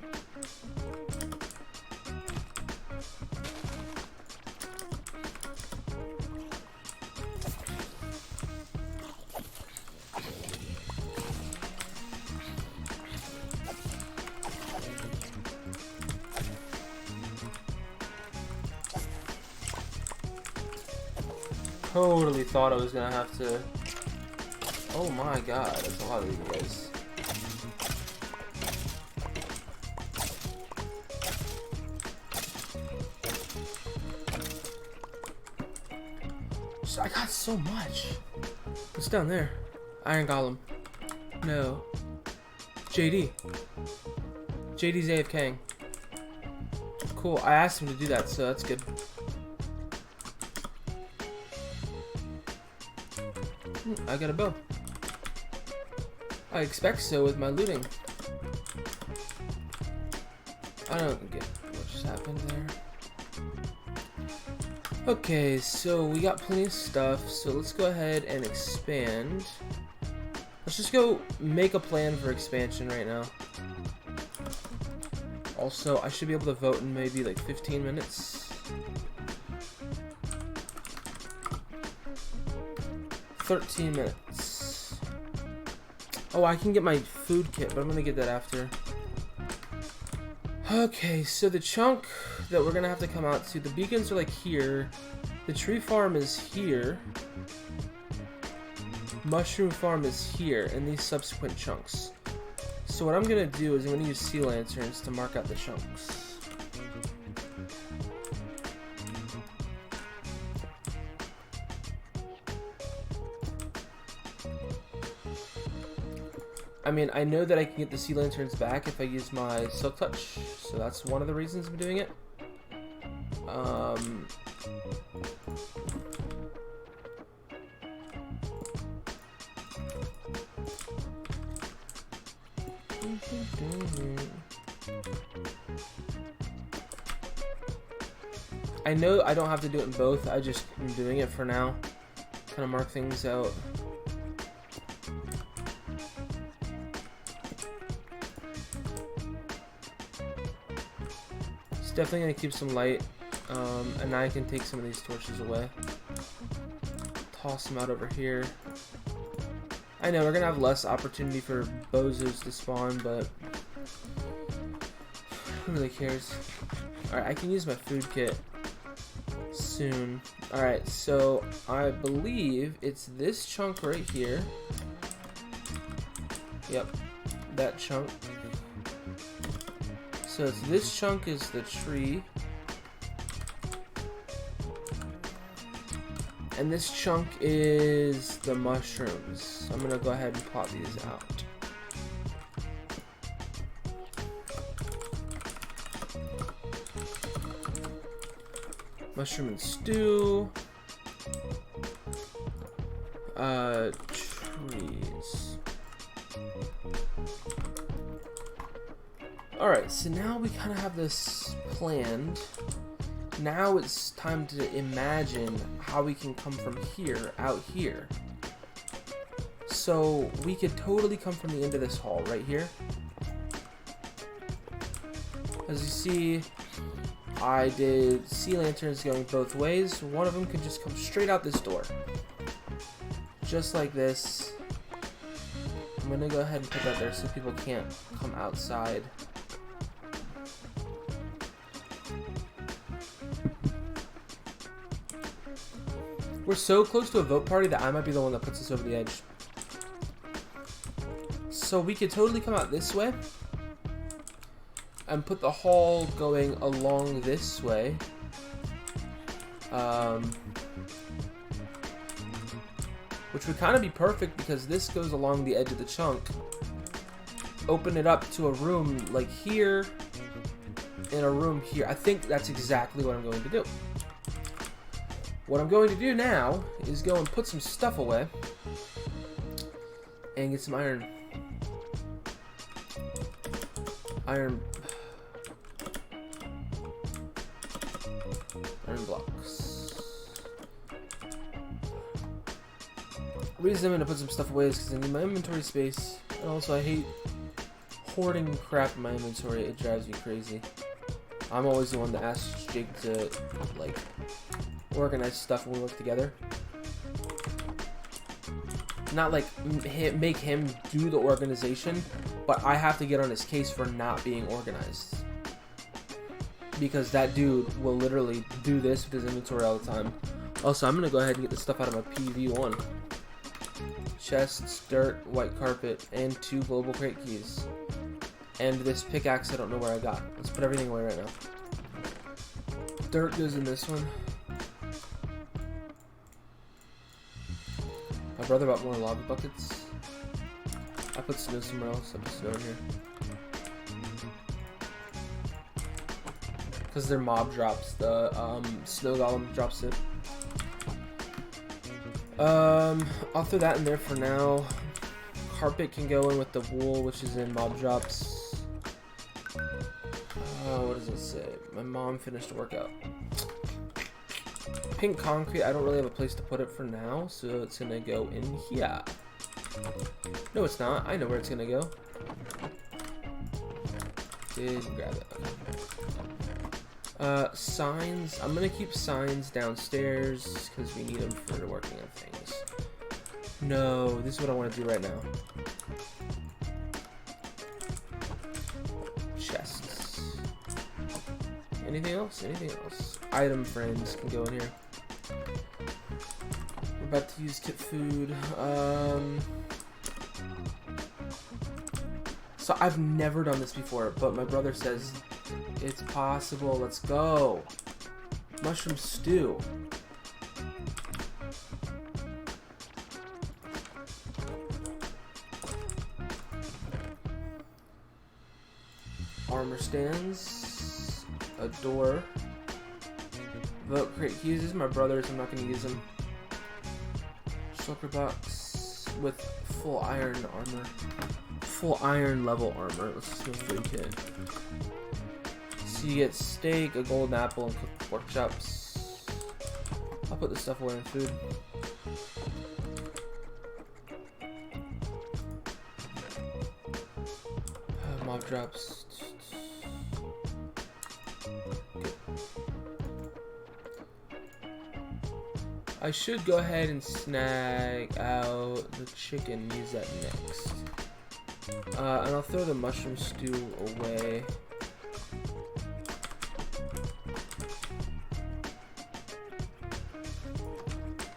Speaker 1: Totally thought I was gonna have to. Oh my god, that's a lot of you guys. I got so much. What's down there? Iron Golem. No. JD. JD's AFKing. Cool. I asked him to do that, so that's good. I got a bow. I expect so with my looting. I don't get what just happened there. Okay, so we got plenty of stuff, so let's go ahead and expand. Let's just go make a plan for expansion right now. Also, I should be able to vote in maybe like 15 minutes. 13 minutes. Oh, I can get my food kit, but I'm gonna get that after. Okay, so the chunk that we're gonna have to come out to, the beacons are like here. The tree farm is here. Mushroom farm is here, and these subsequent chunks. So what I'm gonna do is I'm gonna use sea lanterns to mark out the chunks. I mean, I know that I can get the sea lanterns back if I use my silk touch, so that's one of the reasons I'm doing it. I know I don't have to do it in both, I just am doing it for now. Kind of mark things out. It's definitely going to keep some light, and now I can take some of these torches away. Toss them out over here. I know we're going to have less opportunity for bozos to spawn, but who really cares? Alright, I can use my food kit soon. Alright, so I believe it's this chunk right here. Yep, that chunk. So it's this chunk is the tree. And this chunk is the mushrooms. So I'm gonna go ahead and plot these out. Mushroom and stew. Trees. Alright, so now we kind of have this planned. Now it's time to imagine how we can come from here out here. So we could totally come from the end of this hall right here. As you see, I did sea lanterns going both ways. One of them could just come straight out this door. Just like this. I'm gonna go ahead and put that there so people can't come outside. We're so close to a vote party that I might be the one that puts us over the edge. So we could totally come out this way and put the hall going along this way. Which would kind of be perfect because this goes along the edge of the chunk. Open it up to a room like here and a room here. I think that's exactly what I'm going to do. What I'm going to do now is go and put some stuff away and get some iron blocks. The reason I'm going to put some stuff away is because I need my inventory space, and also I hate hoarding crap in my inventory. It drives me crazy. I'm always the one that asks Jake to, like, organize stuff when we work together. Not like make him do the organization, but I have to get on his case for not being organized. Because that dude will literally do this with his inventory all the time. Also, I'm gonna go ahead and get the stuff out of my PV1. Chests, dirt, white carpet, and 2 global crate keys. And this pickaxe I don't know where I got. Let's put everything away right now. Dirt goes in this one. My brother bought more lava buckets. I put snow somewhere else. I put snow in here. Because their mob drops. The snow golem drops it. I'll throw that in there for now. Carpet can go in with the wool, which is in mob drops. What does it say? My mom finished a workout. Pink concrete, I don't really have a place to put it for now, so it's gonna go in here. No, it's not. I know where it's gonna go. Did grab it. Okay. Signs. I'm gonna keep signs downstairs because we need them for working on things. No, this is what I want to do right now. Chests. Anything else? Anything else? Item frames can go in here. We're about to use kit food. So I've never done this before, but my brother says it's possible. Let's go. Mushroom stew. Armor stands. A door. Vote crate keys. These are my brother's. I'm not going to use them. Shulker box with full iron armor. Full iron level armor. Let's just go food kit. So you get steak, a golden apple, and cooked pork chops. I'll put this stuff away in food. Mob drops. I should go ahead and snag out the chicken, use that next. And I'll throw the mushroom stew away.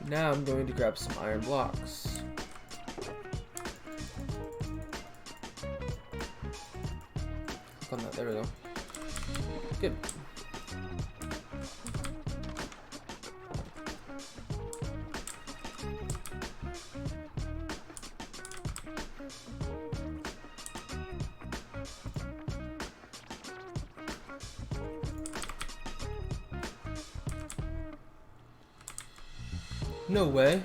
Speaker 1: Now I'm going to grab some iron blocks. Click on that, there we go. Good. No way.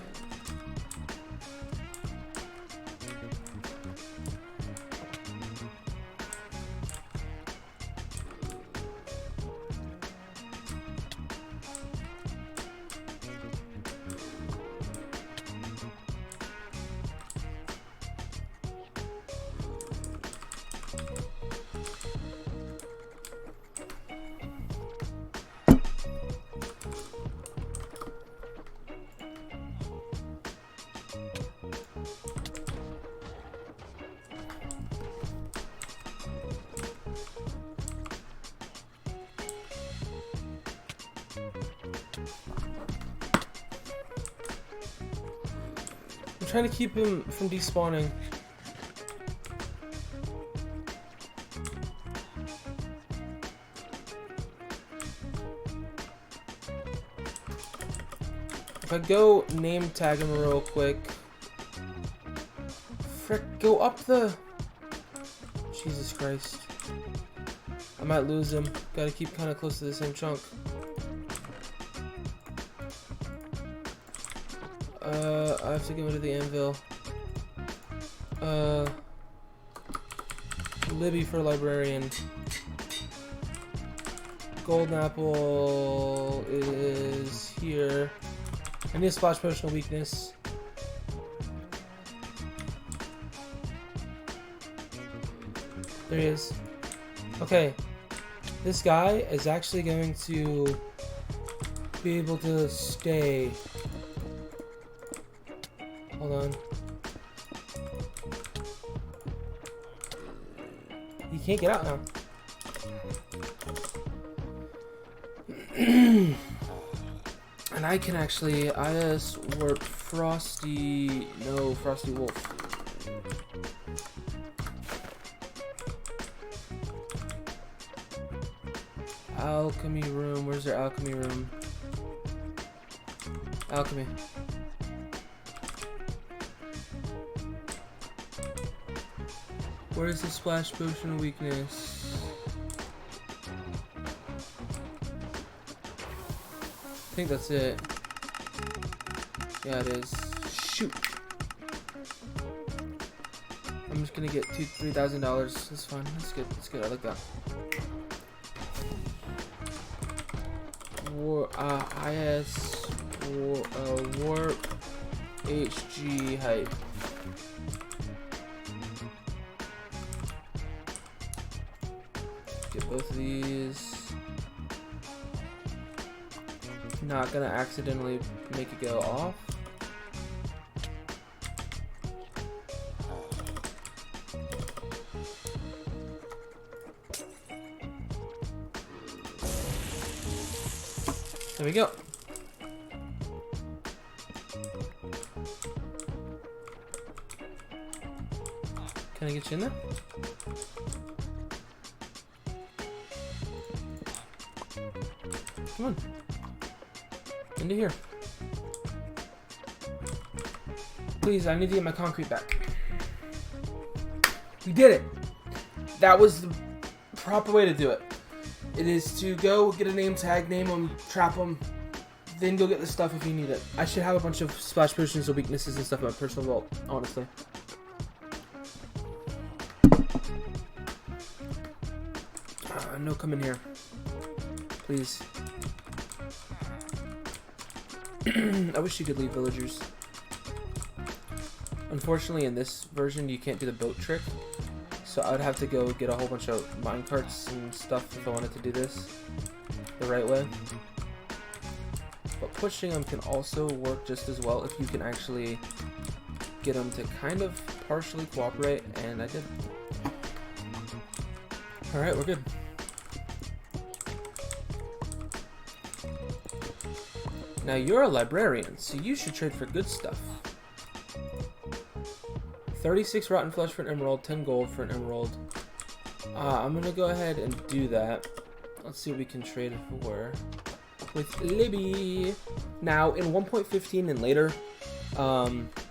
Speaker 1: I'm trying to keep him from despawning. If I go name tag him real quick. Frick, go up the... Jesus Christ. I might lose him. Gotta keep kind of close to the same chunk. I have to go into the anvil. Libby for librarian. Golden apple is here. I need a splash potion of weakness. There he is. Okay. This guy is actually going to be able to stay. Hold on. He can't get out now. And I can actually IS warp Frosty. No, Frosty Wolf. Alchemy room. Where's their alchemy room? Alchemy. Where's the splash potion of weakness? I think that's it. Yeah, it is. Shoot. I'm just gonna get $3,000. That's fine. That's good. That's good. I like that. IS warp HG hype. Get both of these. Not gonna accidentally make it go off. There we go. Can I get you in there? Come on. Into here. Please, I need to get my concrete back. We did it! That was the proper way to do it. It is to go get a name tag, name them, trap them, then go get the stuff if you need it. I should have a bunch of splash potions or weaknesses and stuff in my personal vault, honestly. No, come in here. Please. I wish you could leave villagers. Unfortunately, in this version, you can't do the boat trick. So I would have to go get a whole bunch of minecarts and stuff if I wanted to do this the right way. But pushing them can also work just as well if you can actually get them to kind of partially cooperate, and I did. Alright, we're good. Now you're a librarian, so you should trade for good stuff. 36 rotten flesh for an emerald, 10 gold for an emerald. I'm gonna go ahead and do that. Let's see what we can trade it for with Libby. Now in 1.15 and later,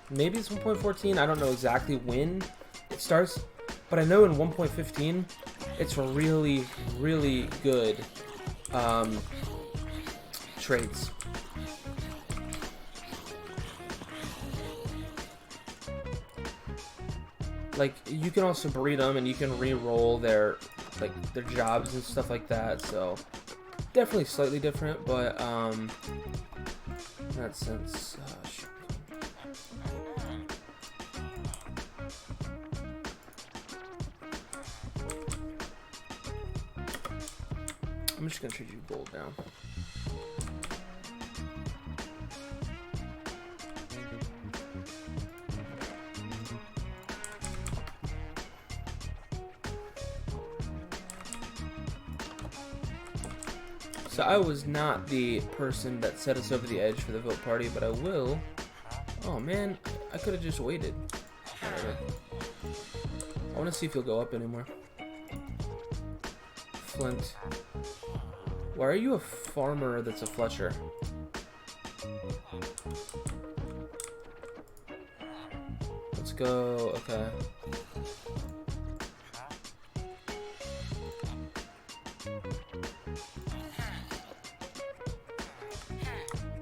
Speaker 1: maybe it's 1.14. I don't know exactly when it starts, but I know in 1.15 it's really, really good trades. Like, you can also breed them, and you can re-roll their jobs and stuff like that, so definitely slightly different, but in that sense, shoot. I'm just gonna trade you gold now. So I was not the person that set us over the edge for the vote party, but I will. Oh man, I could have just waited. Whatever. I want to see if he'll go up anymore. Flint. Why are you a farmer that's a fletcher? Let's go. Okay.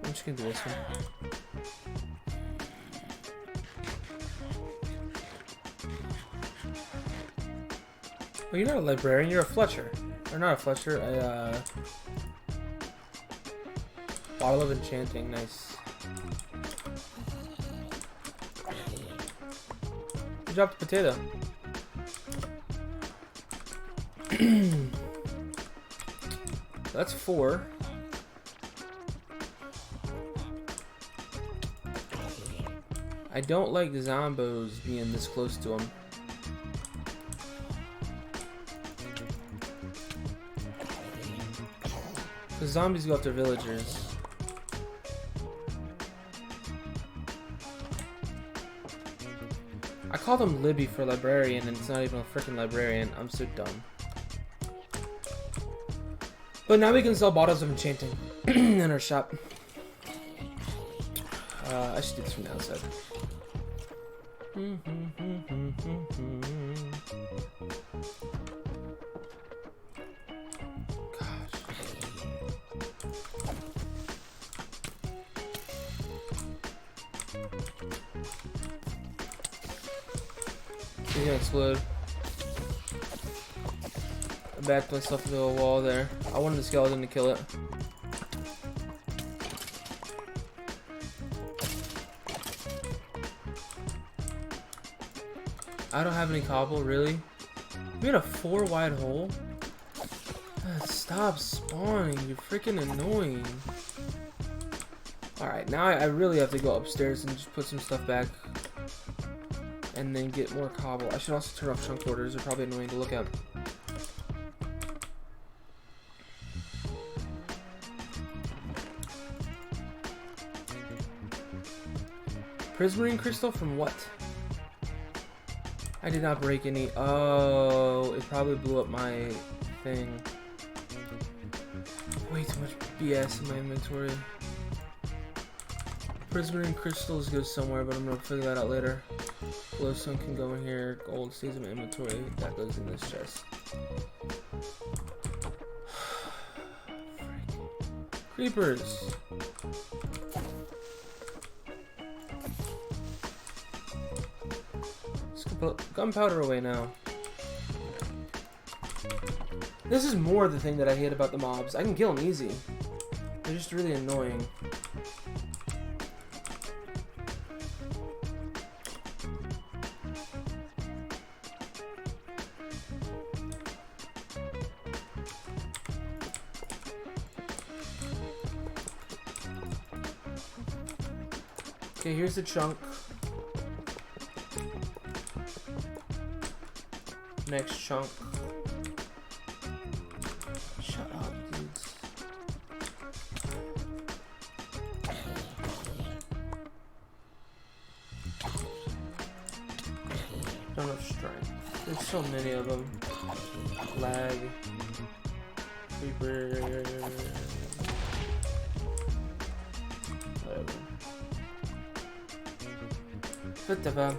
Speaker 1: I'm just gonna do this one. Oh, you're not a librarian, you're a fletcher. Or not a fletcher, a bottle of enchanting, nice. You dropped the potato. That's 4. I don't like zombos being this close to him. The zombies go after villagers. I called him Libby for librarian and it's not even a freaking librarian. I'm so dumb. But now we can sell bottles of enchanting in our shop. I should do this from the outside. He's gonna explode. I backed myself into a wall there. I wanted the skeleton to kill it. I don't have any cobble, really? We had a 4 wide hole? Stop spawning, you're freaking annoying. Alright, now I really have to go upstairs and just put some stuff back. And then get more cobble. I should also turn off chunk borders. They're probably annoying to look at. Prismarine crystal from what? I did not break any. Oh, it probably blew up my thing. Way too much BS in my inventory. Prismarine crystals go somewhere, but I'm gonna figure that out later. Glowstone can go in here. Gold stays in my inventory. That goes in this chest. Creepers. Let's put gunpowder away now. This is more the thing that I hate about the mobs. I can kill them easy. They're just really annoying. Okay, here's the chunk. Next chunk. Shut up, dudes. Don't have strength. There's so many of them. Lag. Creeper. Whatever. Put the bomb.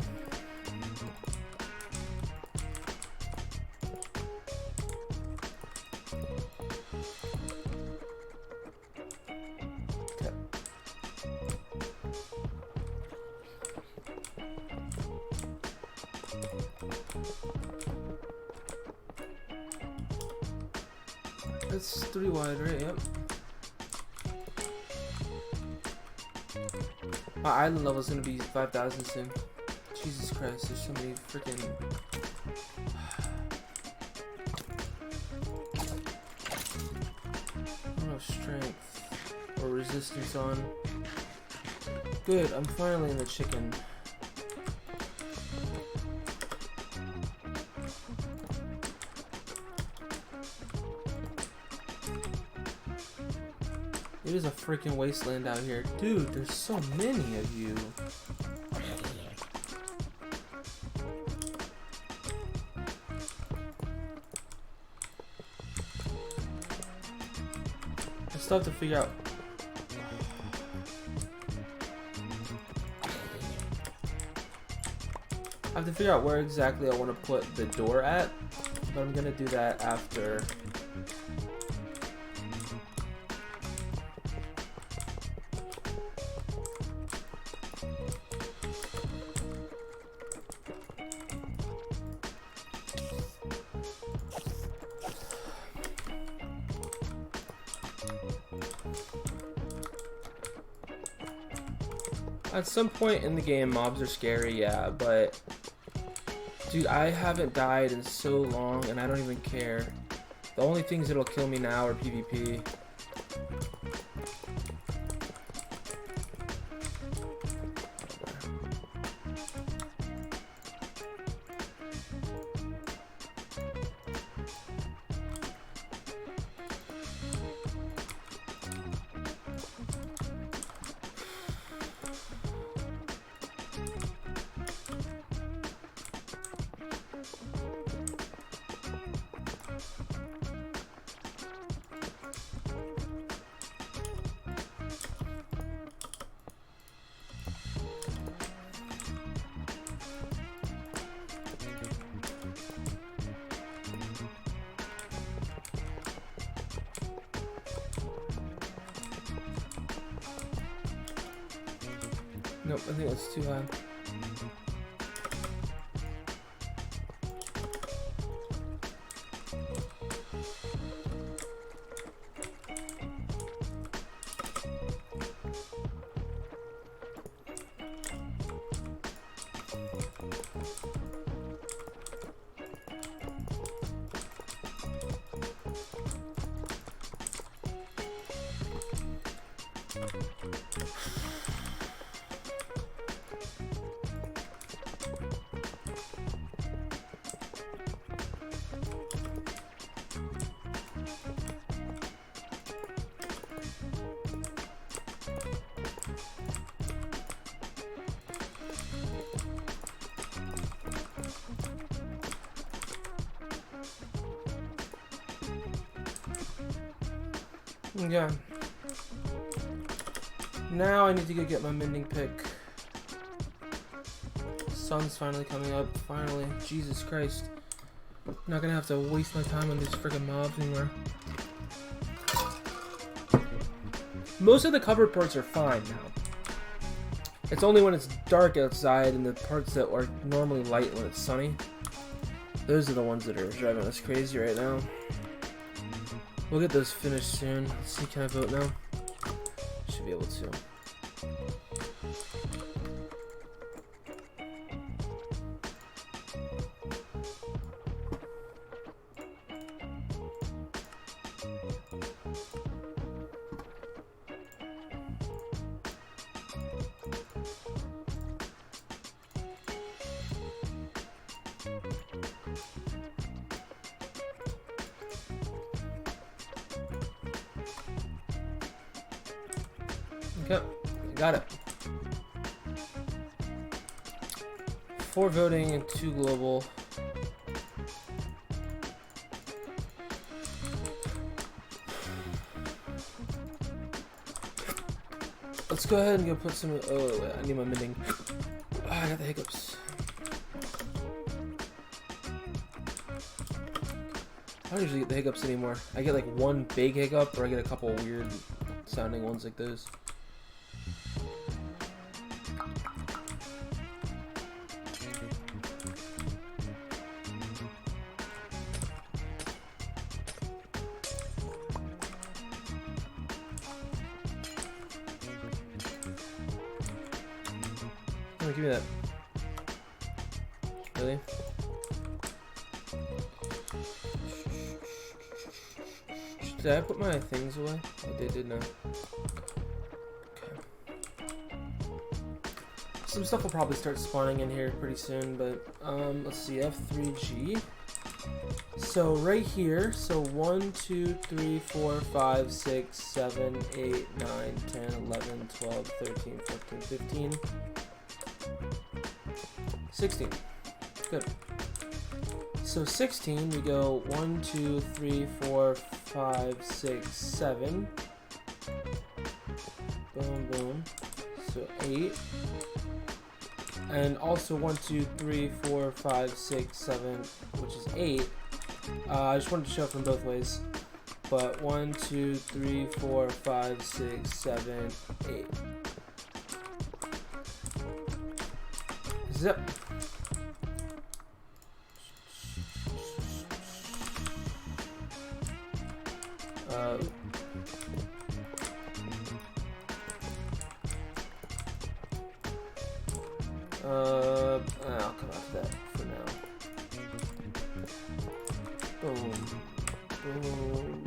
Speaker 1: That's 3 wide, right? Yep. My island level is gonna be 5,000 soon. Jesus Christ, there's so many freaking. I don't have strength or resistance on. Good, I'm finally in the chicken. It is a freaking wasteland out here. Dude, there's so many of you. Still have to figure out. I have to figure out where exactly I want to put the door at, but I'm gonna do that after. At some point in the game, mobs are scary, yeah, but dude, I haven't died in so long, and I don't even care. The only things that'll kill me now are PvP. Nope, I think that's too high. Yeah. Now I need to go get my mending pick. Sun's finally coming up. Finally. Jesus Christ. I'm not gonna have to waste my time on these freaking mobs anymore. Most of the cover parts are fine now. It's only when it's dark outside and the parts that are normally light when it's sunny. Those are the ones that are driving us crazy right now. We'll get those finished soon. Let's see, can I vote now? Should be able to. Okay, got it. 4 voting and 2 global. Let's go ahead and go put some. Oh, wait, I need my mending. Oh, I got the hiccups. I don't usually get the hiccups anymore. I get like one big hiccup, or I get a couple weird sounding ones like those. Oh, give me that. Really? Did I put my things away? I did now. Okay. Some stuff will probably start spawning in here pretty soon, but let's see, F3G. So right here, so 1, 2, 3, 4, 5, 6, 7, 8, 9, 10, 11, 12, 13, 14, 15, 16. Good. So 16, we go 1, 2, 3, 4, 5, 6, 7, Boom, boom. So 8. And also 1, 2, 3, 4, 5, 6, 7, which is 8. I just wanted to show it from both ways. But 1, 2, 3, 4, 5, 6, 7, 8. Zip. I'll come out to that for now. Boom. Boom.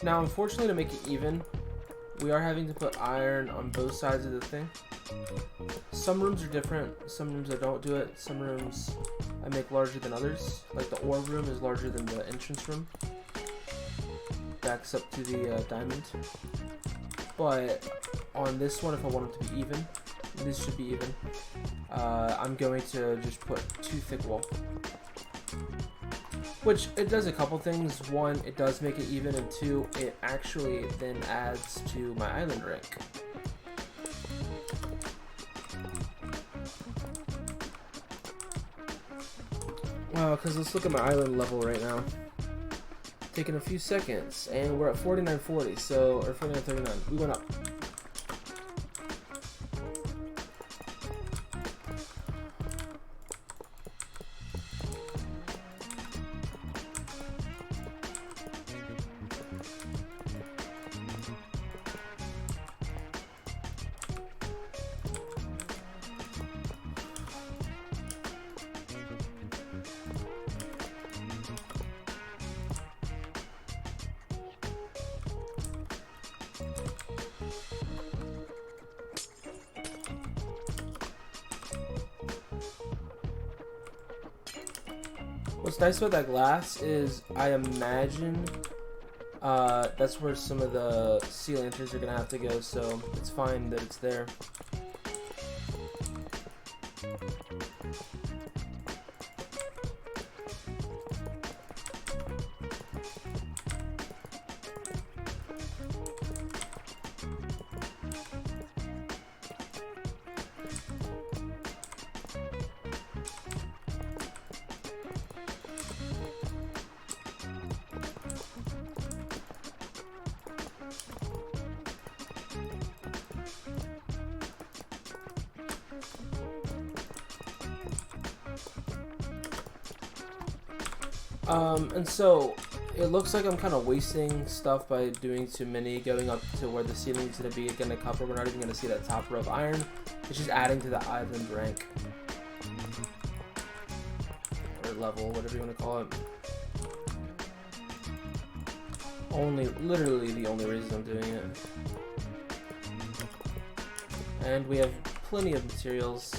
Speaker 1: Now, unfortunately, to make it even, we are having to put iron on both sides of the thing. Some rooms are different. Some rooms I don't do it. Some rooms I make larger than others. Like the ore room is larger than the entrance room. Backs up to the diamond. But on this one, if I want it to be even, this should be even, I'm going to just put 2 thick wall. Which, it does a couple things. 1, it does make it even, and 2, it actually then adds to my island rank. Because let's look at my island level right now. Taking a few seconds, and we're at 4940, so, or 4939. We went up. What's nice about that glass is I imagine that's where some of the sea lanterns are gonna have to go, so it's fine that it's there. And so it looks like I'm kind of wasting stuff by doing too many, going up to where the ceiling's going to be again a copper. We're not even going to see that top row of iron. It's just adding to the island rank. Or level, whatever you want to call it. Literally the only reason I'm doing it. And we have plenty of materials.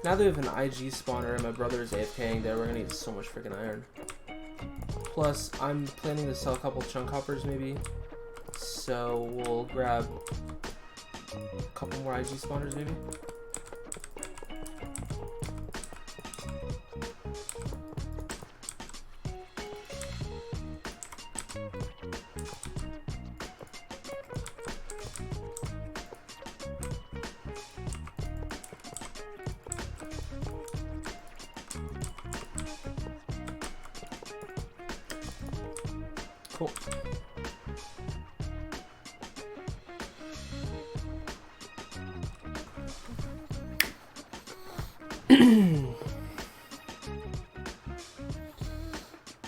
Speaker 1: Now that we have an IG spawner and my brother is AFKing there, we're going to need so much freaking iron. Plus, I'm planning to sell a couple chunk hoppers maybe, so we'll grab a couple more IG spawners maybe. Cool.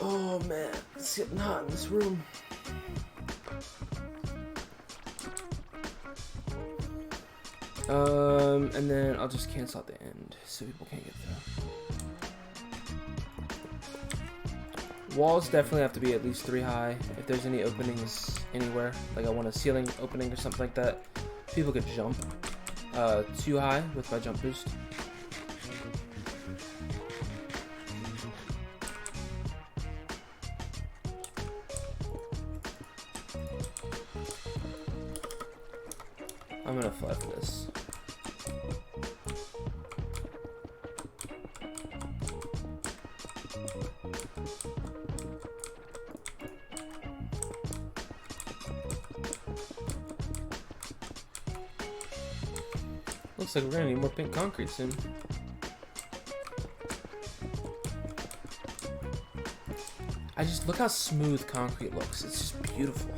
Speaker 1: Oh man, it's getting hot in this room. And then I'll just cancel out the end so people can't get through. Walls definitely have to be at least 3 high. If there's any openings anywhere, like I want a ceiling opening or something like that, people could jump 2 high with my jump boost. I'm gonna fly for this. Looks like we're gonna need more pink concrete soon. I just look how smooth concrete looks. It's just beautiful.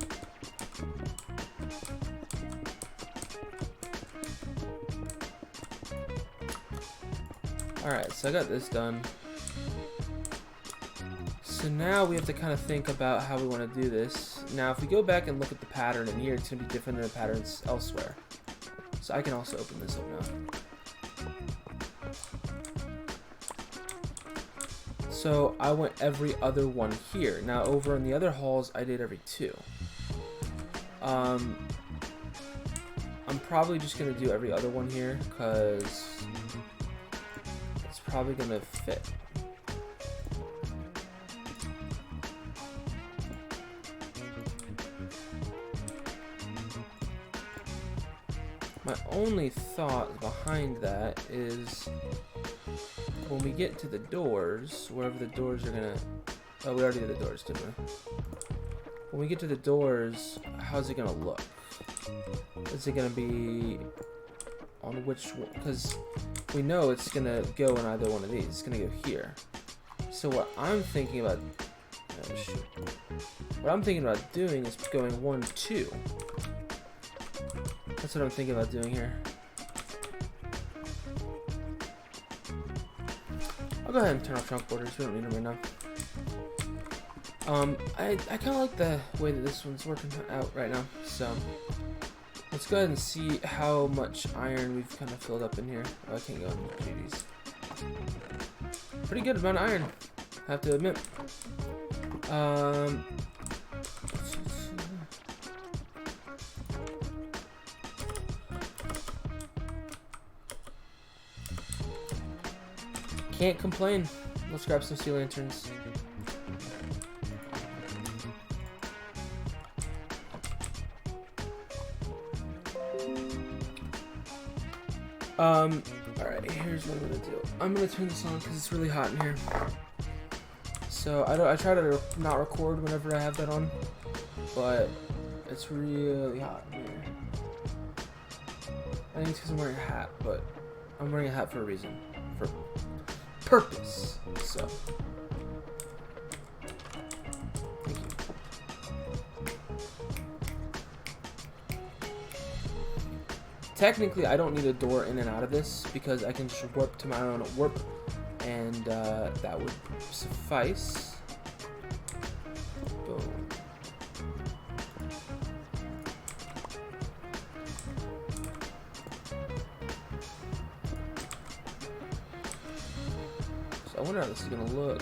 Speaker 1: Alright, so I got this done. So now we have to kind of think about how we want to do this. Now if we go back and look at the pattern in here, it's going to be different than the patterns elsewhere. So I can also open this up now. So I went every other one here. Now over in the other halls, I did every 2. I'm probably just going to do every other one here because it's probably going to fit. My only thought behind that is when we get to the doors, wherever the doors are gonna... Oh, we already did the doors, didn't we? When we get to the doors, how's it gonna look? Is it gonna be on which one? Because we know it's gonna go in either one of these. It's gonna go here. So what I'm thinking about... Oh, shoot. What I'm thinking about doing is going 1, 2. That's what I'm thinking about doing here. I'll go ahead and turn off trunk borders. We don't need them right now. I kind of like the way that this one's working out right now. So let's go ahead and see how much iron we've kind of filled up in here. Oh, I can't go into GDs. Pretty good amount of iron, I have to admit. Can't complain. Let's grab some sea lanterns. Alright, here's what I'm gonna do. I'm gonna turn this on because it's really hot in here. So I try to not record whenever I have that on, but it's really hot in here. I think it's because I'm wearing a hat, but I'm wearing a hat for a reason. For purpose. So thank you. Technically I don't need a door in and out of this because I can just warp to my own warp and that would suffice. Boom. I wonder how this is gonna look.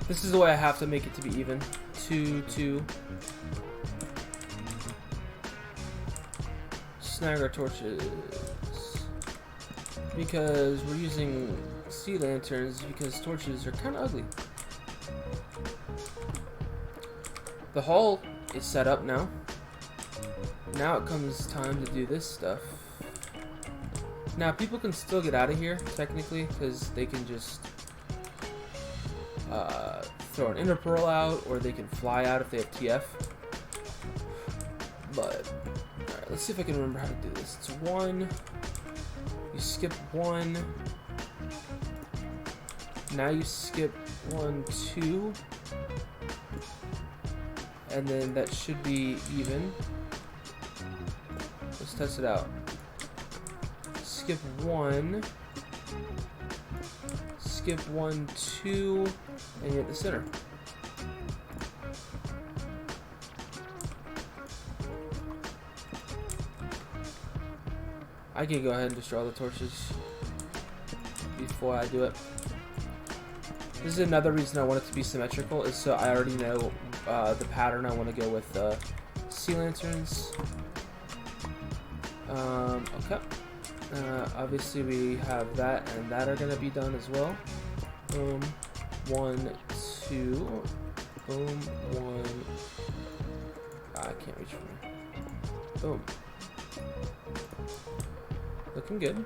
Speaker 1: This is the way I have to make it to be even. 2, 2. Snag our torches. Because we're using sea lanterns because torches are kind of ugly. The hall is set up now. Now it comes time to do this stuff. Now people can still get out of here, technically, because they can just throw an inner pearl out, or they can fly out if they have TF. But alright, let's see if I can remember how to do this. It's 1. You skip 1. Now you skip 1, 2. And then that should be even. Let's test it out. Skip 1. Skip 1, 2. And you're at the center. I can go ahead and destroy all the torches before I do it. This is another reason I want it to be symmetrical, is so I already know the pattern I want to go with sea lanterns. Okay. Obviously we have that and that are gonna be done as well. Boom, 1, 2, boom, 1. I can't reach from here. Boom. Looking good.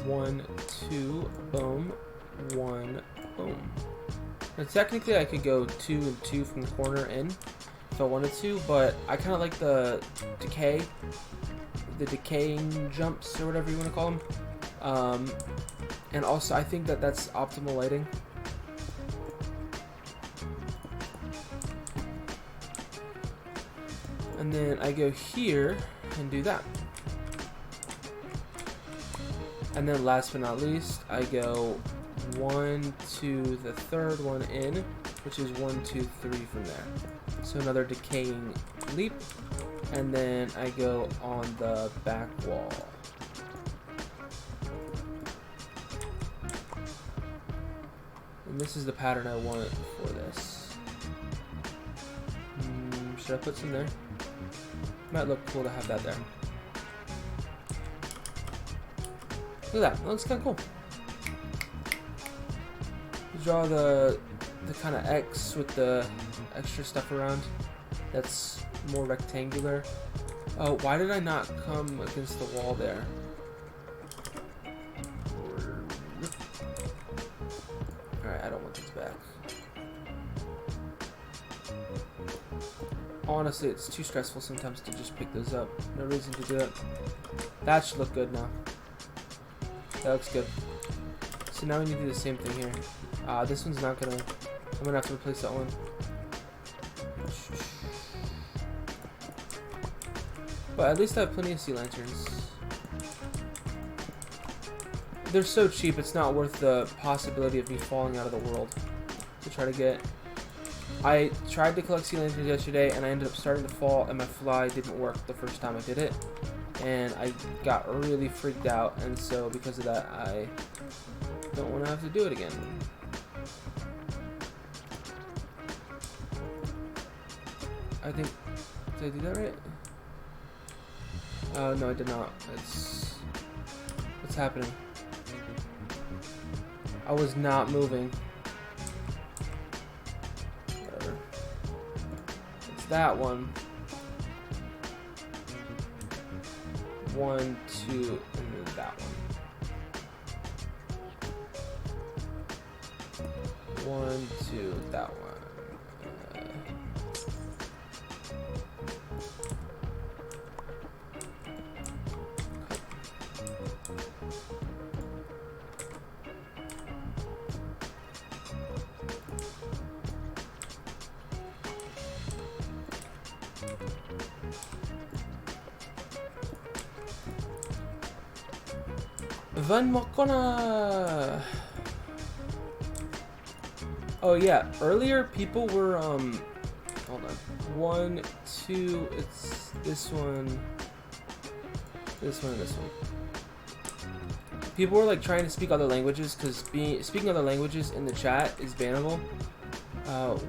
Speaker 1: 1, 2, boom, 1, boom. Now technically I could go 2 and 2 from the corner in if I wanted to, but I kind of like the decaying jumps or whatever you want to call them. And also I think that that's optimal lighting. And then I go here and do that. And then last but not least, I go 1 to the third one in, which is 1, 2, 3 from there. So another decaying leap. And then I go on the back wall. And this is the pattern I want for this. Should I put some there? Might look cool to have that there. Look at that. That looks kind of cool. Draw the kind of X with the extra stuff around. That's more rectangular. Oh, why did I not come against the wall there? Alright, I don't want these back. Honestly, it's too stressful sometimes to just pick those up. No reason to do it. That should look good now. That looks good. So now we need to do the same thing here. This one's not gonna... I'm gonna have to replace that one. But at least I have plenty of sea lanterns. They're so cheap, it's not worth the possibility of me falling out of the world to try to get... I tried to collect sea lanterns yesterday and I ended up starting to fall and my fly didn't work the first time I did it. And I got really freaked out, and so because of that I don't want to have to do it again. I think... Did I do that right? No, I did not. What's happening? I was not moving. Whatever. It's that one. 1, 2, and then that one. 1, 2, that one. Van Mokona. Oh yeah, earlier people were hold on. 1, 2, it's this one, this one, and this one. People were like trying to speak other languages because speaking other languages in the chat is bannable.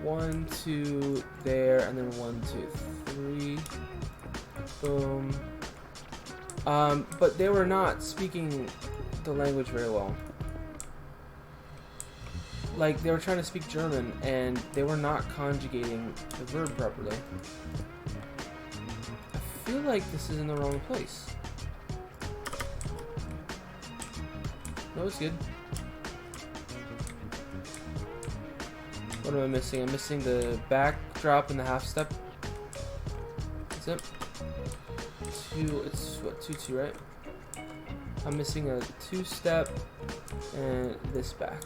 Speaker 1: 1, 2 there, and then 1, 2, 3. Boom. But they were not speaking the language very well. Like, they were trying to speak German and they were not conjugating the verb properly. I feel like this is in the wrong place. No, it's good. What am I missing? I'm missing the backdrop and the half step. That's it. It's what, 2, 2, right? I'm missing a 2-step and this back.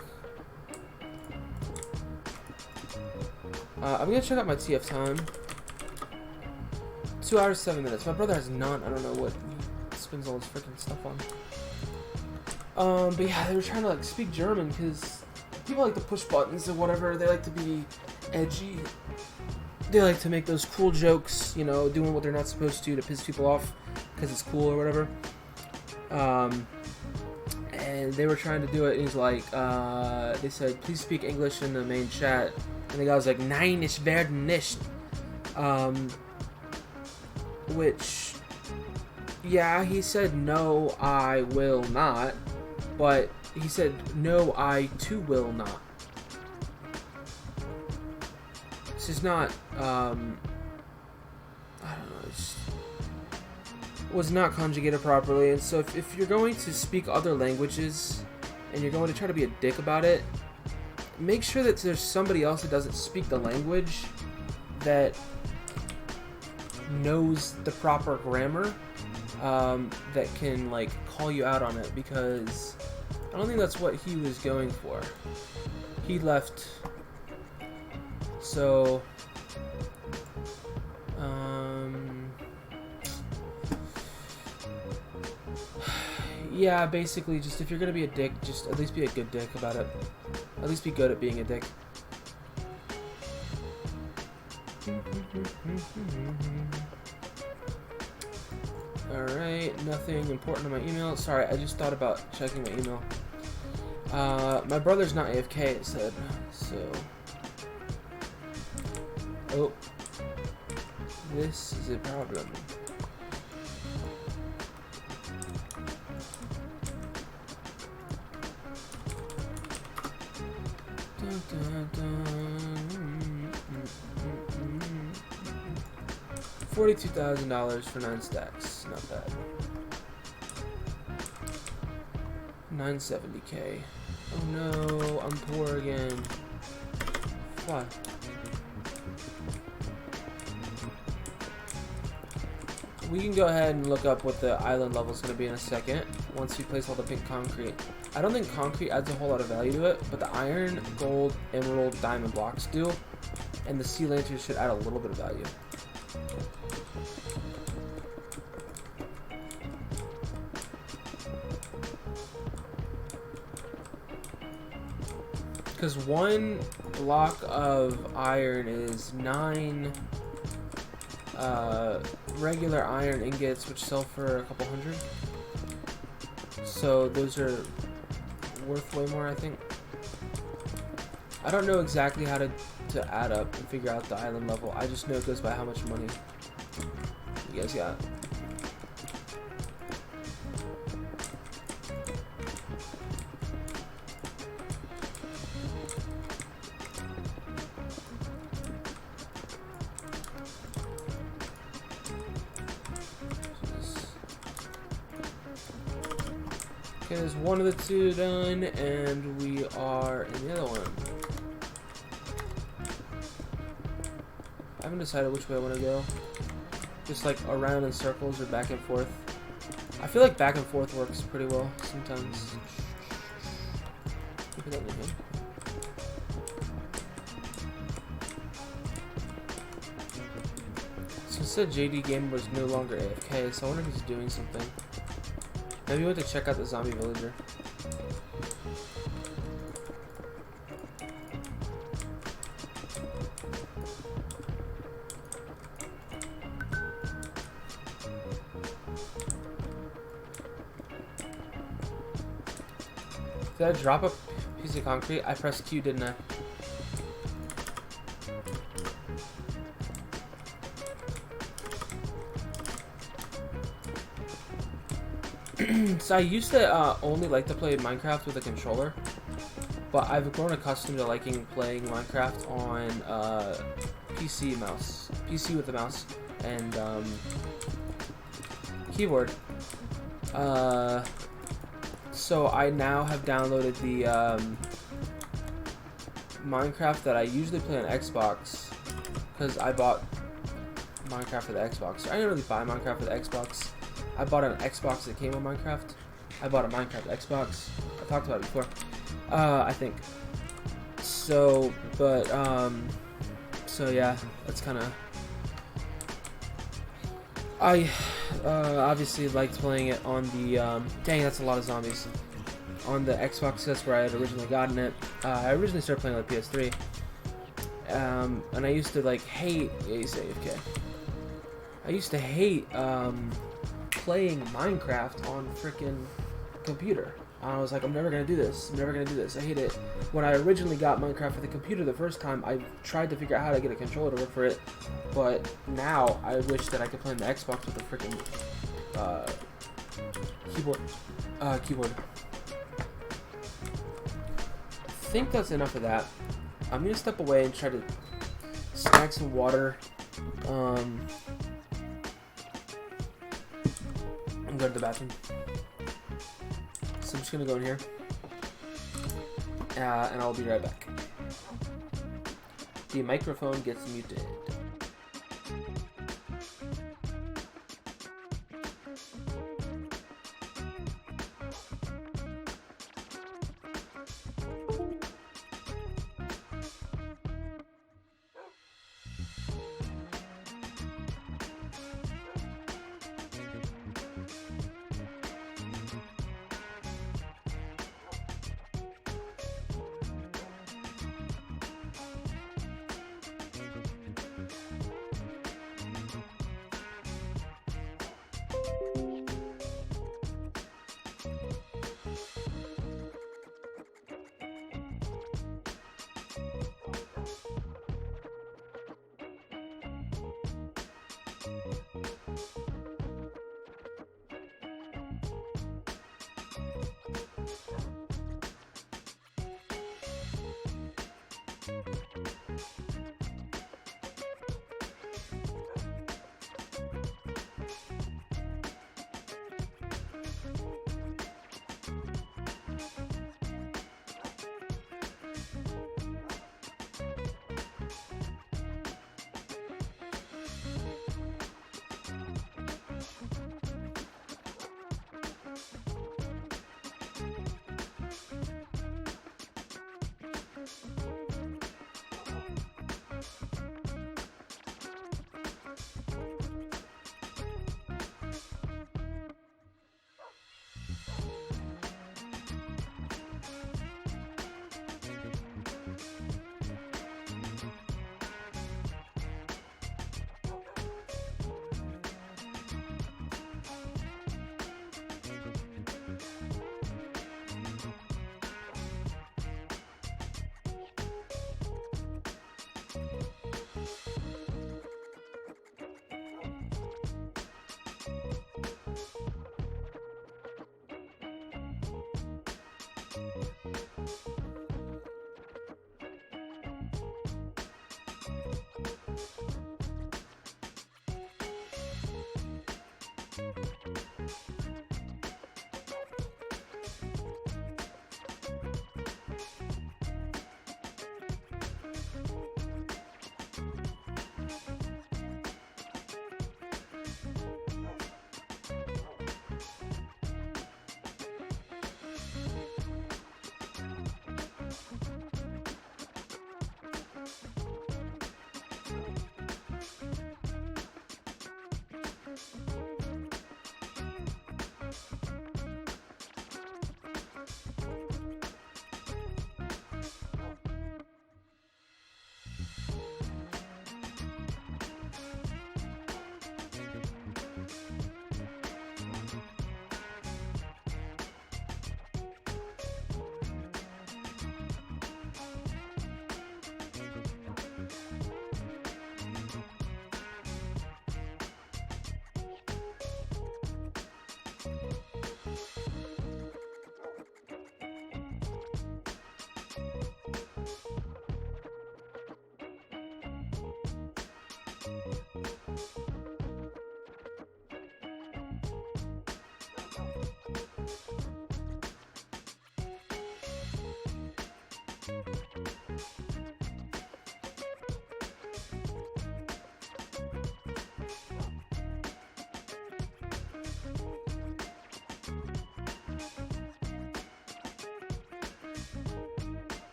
Speaker 1: I'm gonna check out my TF time. 2 hours, 7 minutes. My brother has none. I don't know what he spends all his freaking stuff on. But yeah, they were trying to like speak German because people like to push buttons or whatever. They like to be edgy. They like to make those cool jokes, you know, doing what they're not supposed to piss people off because it's cool or whatever. And they were trying to do it, and he's like, they said, please speak English in the main chat. And the guy was like, nein, ich werde nicht. Which Yeah, he said no, I will not, but he said no, I too will not. This is not, I don't know, was not conjugated properly, and so if you're going to speak other languages and you're going to try to be a dick about it, make sure that there's somebody else that doesn't speak the language that knows the proper grammar, that can like call you out on it, because I don't think that's what he was going for. He left. So yeah, basically, just if you're gonna be a dick, just at least be a good dick about it. At least be good at being a dick. Alright, nothing important in my email. Sorry, I just thought about checking my email. My brother's not AFK, it said, so... Oh. This is a problem. Dun, dun, dun. $42,000 for 9 stacks. Not bad. 970k. Oh no, I'm poor again. Why? We can go ahead and look up what the island level is going to be in a second, once we place all the pink concrete. I don't think concrete adds a whole lot of value to it, but the iron, gold, emerald, diamond blocks do, and the sea lanterns should add a little bit of value. Because 1 block of iron is 9 regular iron ingots, which sell for a couple hundred. So those are worth way more, I think. I don't know exactly how to add up and figure out the island level. I just know it goes by how much money you guys got. Okay, there's one of the two done, and we are in the other one. I haven't decided which way I want to go. Just like around in circles or back and forth. I feel like back and forth works pretty well sometimes. Look at that movie. So it said JD Gamer was no longer AFK, so I wonder if he's doing something. Maybe we went to check out the zombie villager. Did I drop a piece of concrete? I pressed Q, didn't I? So I used to only like to play Minecraft with a controller, but I've grown accustomed to liking playing Minecraft on PC with a mouse and keyboard. So I now have downloaded the Minecraft that I usually play on Xbox, because I bought Minecraft for the Xbox. I didn't really buy Minecraft for the Xbox. I bought an Xbox that came with Minecraft. I bought a Minecraft Xbox. I talked about it before. I think. So, but, so yeah, that's kind of... I, obviously liked playing it on the, dang, that's a lot of zombies. On the Xbox, that's where I had originally gotten it. I originally started playing on the PS3. And I used to, like, hate... Yeah, you say AFK. I used to hate, playing Minecraft on freaking computer. I was like, I'm never gonna do this. I'm never gonna do this. I hate it. When I originally got Minecraft for the computer the first time, I tried to figure out how to get a controller to work for it. But now I wish that I could play on the Xbox with a freaking keyboard. I think that's enough of that. I'm gonna step away and try to snag some water. I'm going to the bathroom. So I'm just gonna go in here. And I'll be right back. The microphone gets muted.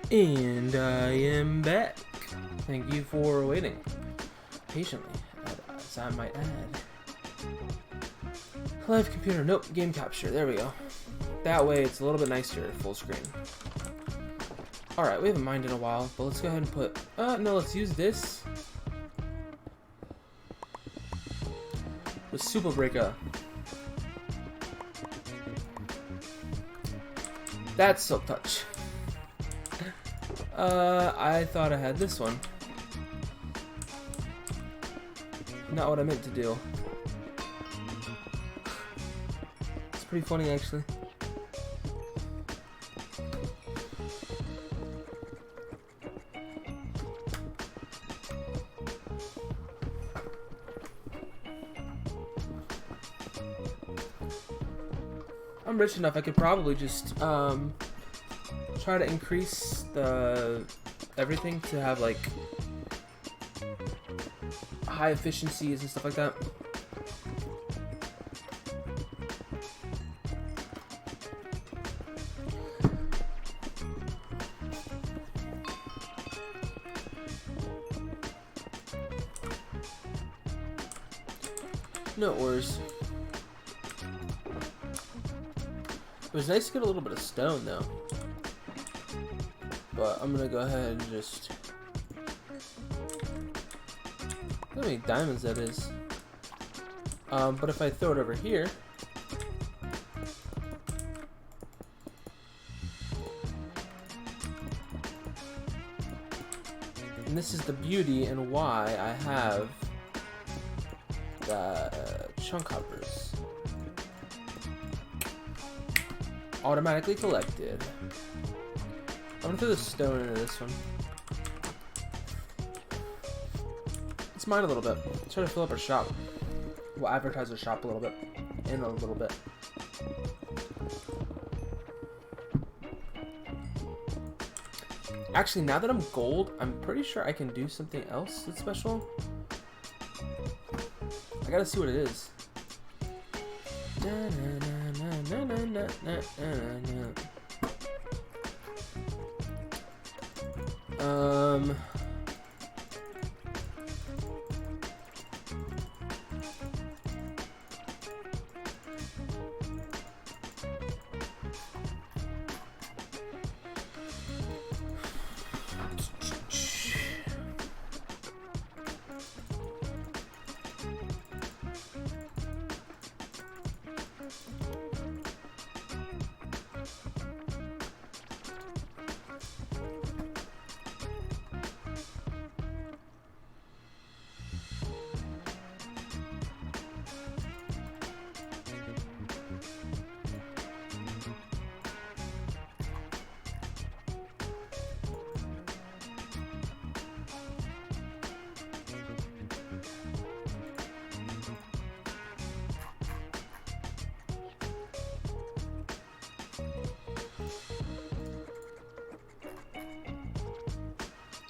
Speaker 1: And I am back. Thank you for waiting patiently, as I might add. Live computer, nope, game capture, there we go. That way it's a little bit nicer, full screen. Alright, we haven't mined in a while, but let's go ahead and put, no, let's use this. The Super Breaker. That's Silk Touch. I thought I had this one. not what I meant to do. It's pretty funny, actually. I'm rich enough, I could probably just try to increase the everything to have like high efficiencies and stuff like that. No worries. It was nice to get a little bit of stone though. But I'm gonna go ahead and just... Look how many diamonds that is. But if I throw it over here... And this is the beauty and why I have the chunk hoppers. Automatically collected. I'm gonna throw the stone into this one. Let's mine a little bit. Let's try to fill up our shop. We'll advertise our shop a little bit. In a little bit. Actually, now that I'm gold, I'm pretty sure I can do something else that's special. I gotta see what it is.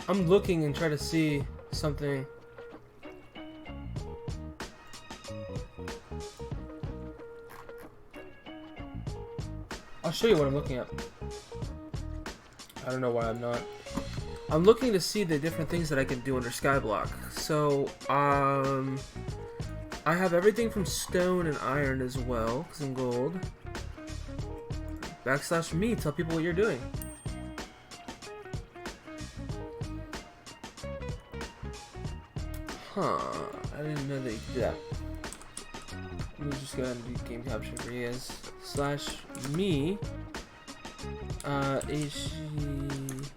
Speaker 1: I'm looking and try to see something. I'll show you what I'm looking at. I don't know why I'm not. I'm looking to see the different things that I can do under Skyblock. So, I have everything from stone and iron as well, because I'm gold. /me, tell people what you're doing. Huh, I didn't know that you could do that. Let me just go ahead and do game capture for you guys. /me HG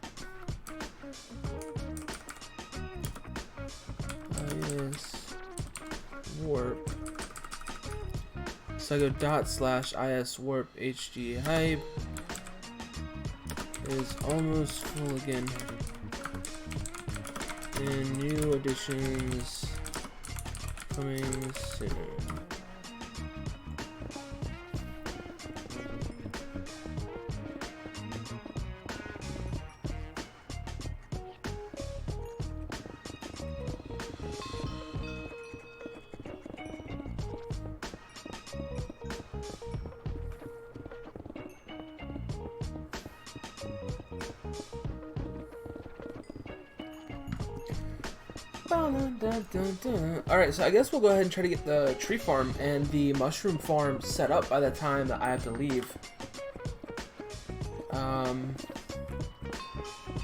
Speaker 1: IS warp. So I go ./IS warp HG hype is almost full again. And new additions coming soon. Alright, so I guess we'll go ahead and try to get the tree farm and the mushroom farm set up by the time that I have to leave.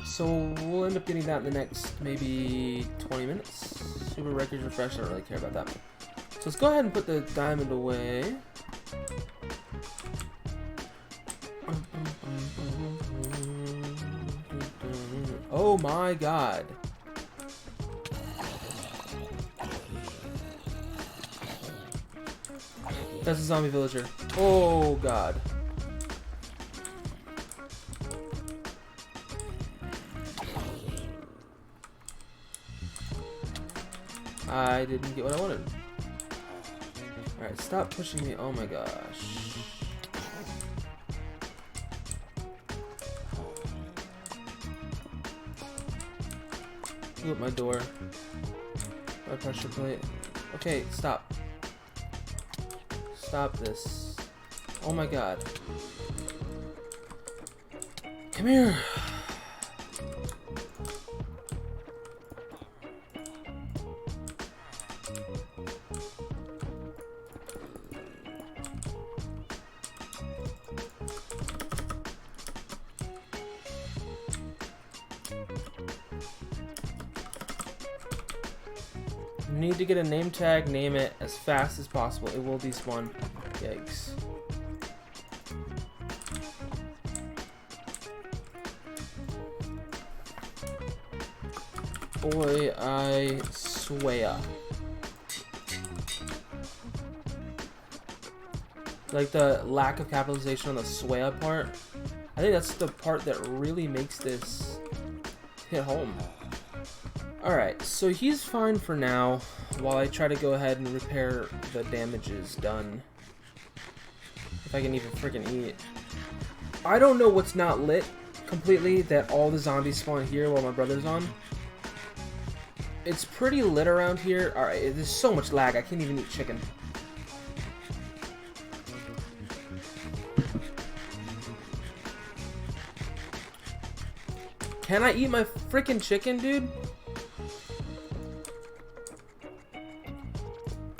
Speaker 1: So we'll end up getting that in the next maybe 20 minutes. Super records refresh, I don't really care about that. So let's go ahead and put the diamond away. Oh my god. That's a zombie villager. Oh god. I didn't get what I wanted. Alright, stop pushing me. Oh my gosh. Blew up my door. My pressure plate. Okay, stop. Stop this. Oh my god. Come here. You need to get a name tag, name it as fast as possible. It will despawn. Yikes. Boy, I swear. Like the lack of capitalization on the swear part. I think that's the part that really makes this hit home. Alright, so he's fine for now, while I try to go ahead and repair the damages done. If I can even freaking eat. I don't know what's not lit completely, that all the zombies spawn here while my brother's on. It's pretty lit around here. Alright, there's so much lag, I can't even eat chicken. Can I eat my freaking chicken, dude?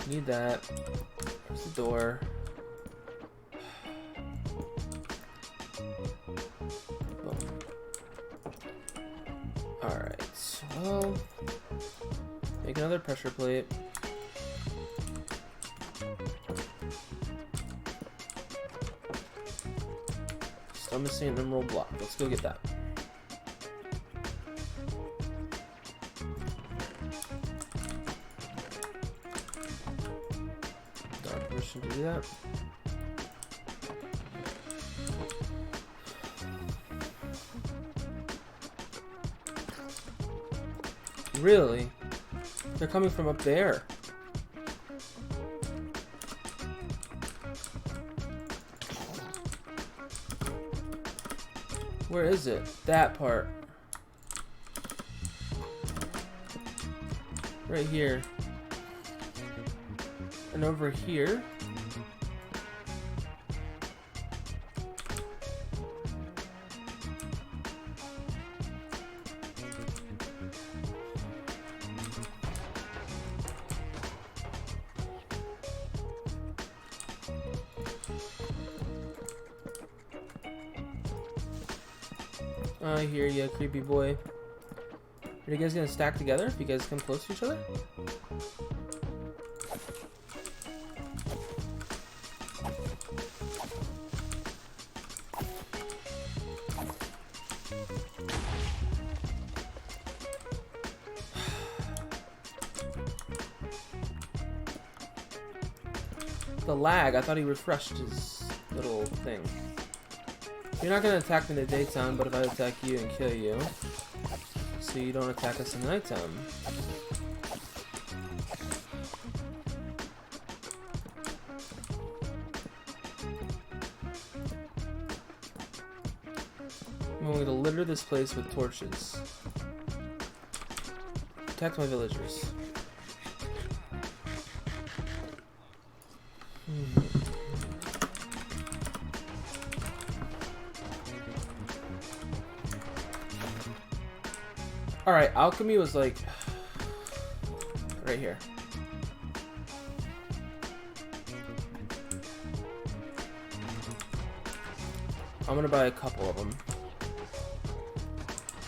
Speaker 1: Need that. There's the door. Boom. Alright, so make another pressure plate. Still missing an emerald block. Let's go get that. To do that. Really? They're coming from up there. Where is it? That part. Right here. And over here. I hear ya, creepy boy. Are you guys gonna stack together if you guys come close to each other? The lag, I thought he refreshed his little thing. You're not gonna attack me in the daytime, but if I attack you and kill you, so you don't attack us in the nighttime. I'm going to litter this place with torches. Protect my villagers. Alright, alchemy was like right here. I'm gonna buy a couple of them.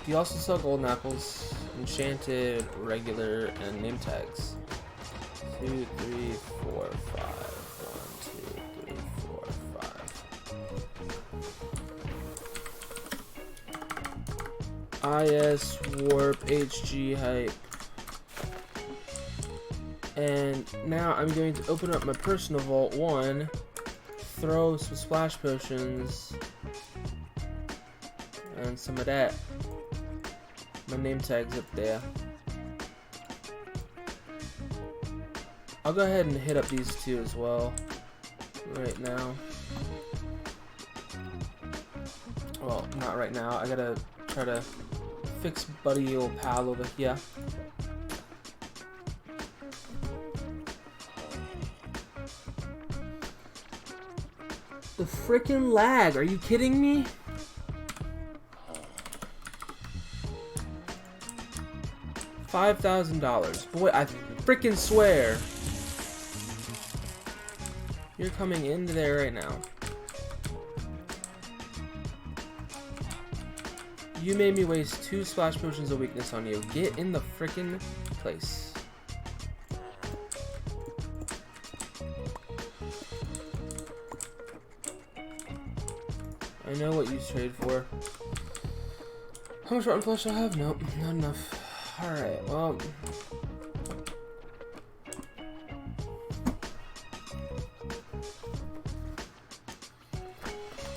Speaker 1: You also sell golden apples, enchanted, regular, and name tags. 2, 3, 4, 5. 1, 2, 3, 4, 5. IS, warp, HG, hype, And now I'm going to open up my personal vault 1, throw some splash potions, and some of that. My name tag's up there. I'll go ahead and hit up these two as well right now. Well, not right now. I gotta try to fix buddy old pal over here. The frickin' lag, are you kidding me? $5,000. Boy, I frickin' swear. You're coming into there right now. You made me waste 2 splash potions of weakness on you. Get in the frickin' place. I know what you trade for. How much rotten flesh do I have? Nope, not enough. Alright, well.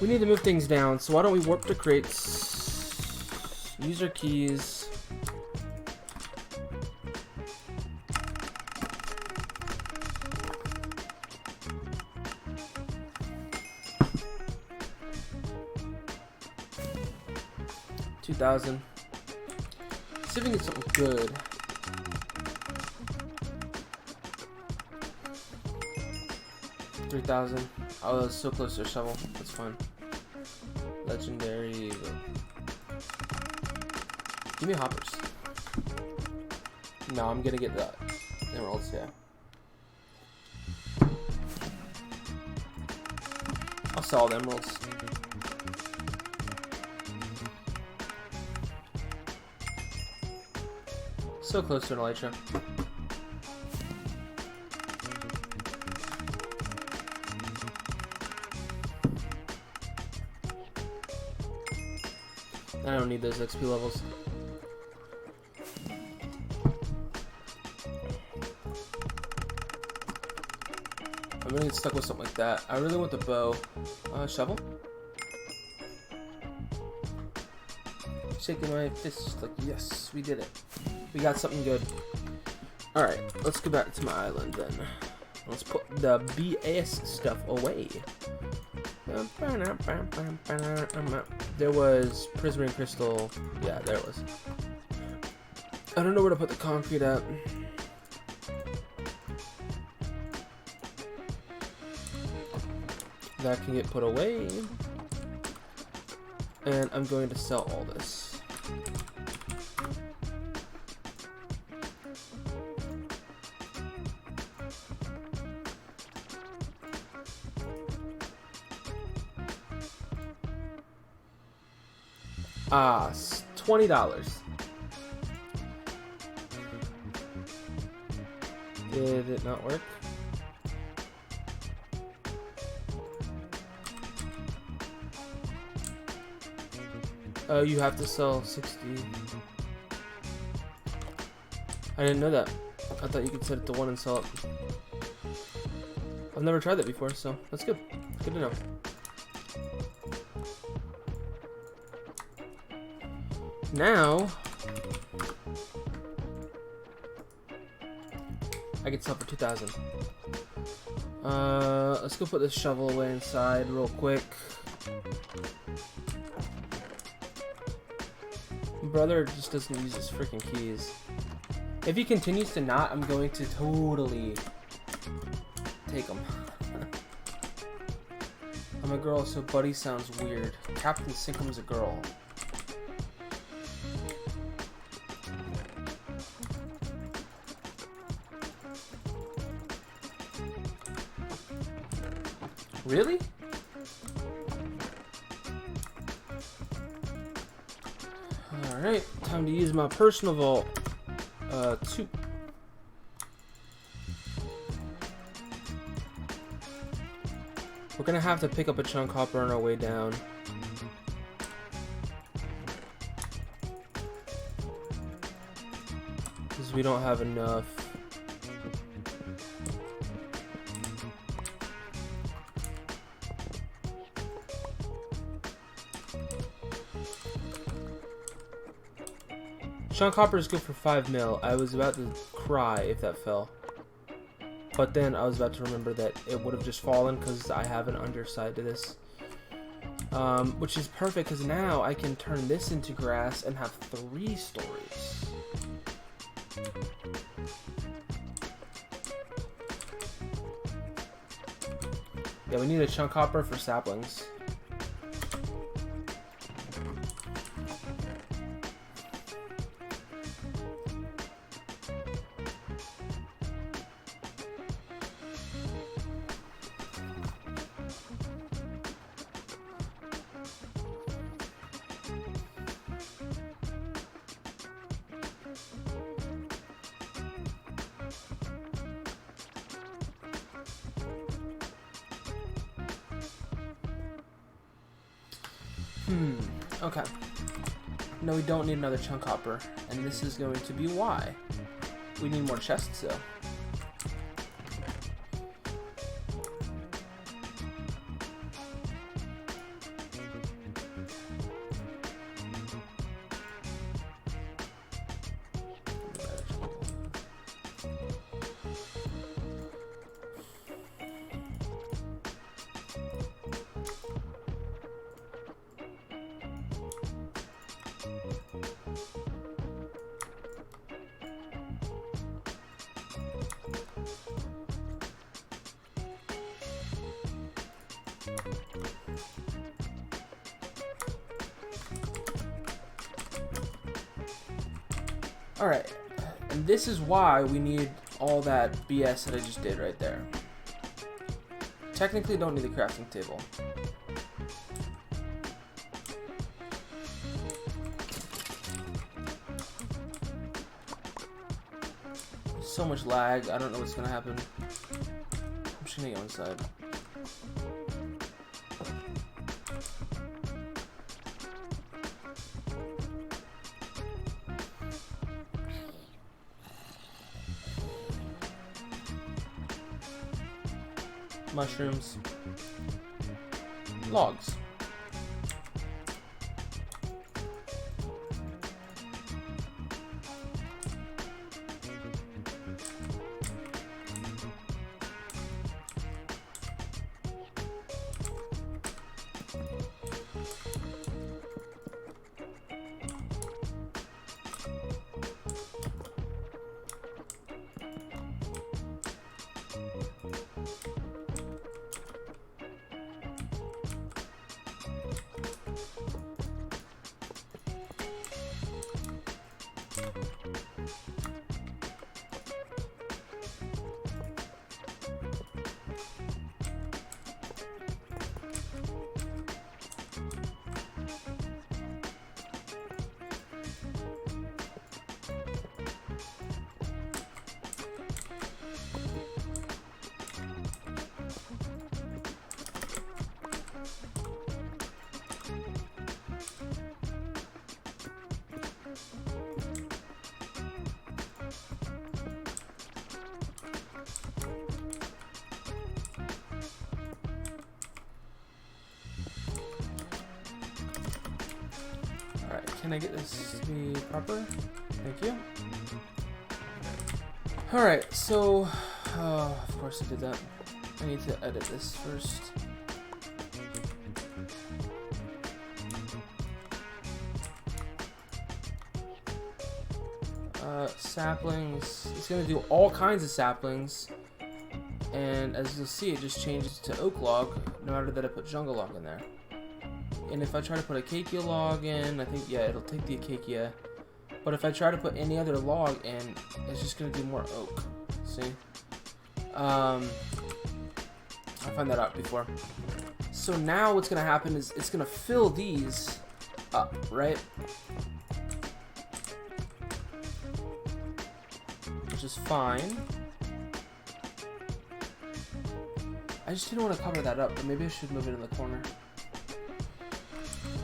Speaker 1: We need to move things down, so why don't we warp to crates, use our keys. $2,000. See if we can get something good. $3,000. Oh, that's so close to a shovel. That's fine. Legendary. Give me hoppers. No, I'm gonna get the emeralds, yeah. I'll sell the emeralds. So close to an elytra. I don't need those XP levels. I'm gonna get stuck with something like that. I really want the bow. Shovel? Shaking my fist like, yes, we did it. We got something good. Alright, let's go back to my island then. Let's put the BS stuff away. There was prismarine crystal. Yeah, there it was. I don't know where to put the concrete at. That can get put away. And I'm going to sell all this. $20. Did it not work? Oh, you have to sell 60. I didn't know that. I thought you could set it to 1 and sell it. I've never tried that before, so that's good. Good to know. Now, I can sell for 2,000. Let's go put this shovel away inside real quick. Brother just doesn't use his freaking keys. If he continues to not, I'm going to totally take him. I'm a girl, so buddy sounds weird. Captain Sinkham's a girl. Really? Alright, time to use my personal vault. 2. We're gonna have to pick up a chunk hopper on our way down. Because we don't have enough. Chunk hopper is good for 5 mil. I was about to cry if that fell. But then I was about to remember that it would have just fallen because I have an underside to this. Which is perfect because now I can turn this into grass and have 3 stories. Yeah, we need a chunk hopper for saplings. Okay. No, we don't need another chunk hopper, and this is going to be why. We need more chests, though. Alright, and this is why we need all that BS that I just did right there. Technically don't need the crafting table. So much lag, I don't know what's gonna happen. I'm just gonna go inside. Mushrooms. Logs. Can I get this to be proper? Thank you. Alright, so... of course I did that. I need to edit this first. Saplings. It's going to do all kinds of saplings. And as you'll see, it just changes to oak log, no matter that I put jungle log in there. And if I try to put acacia log in, I think, yeah, it'll take the acacia. But if I try to put any other log in, it's just going to do more oak. See? I found that out before. So now what's going to happen is it's going to fill these up, right? Which is fine. I just didn't want to cover that up, but maybe I should move it in the corner.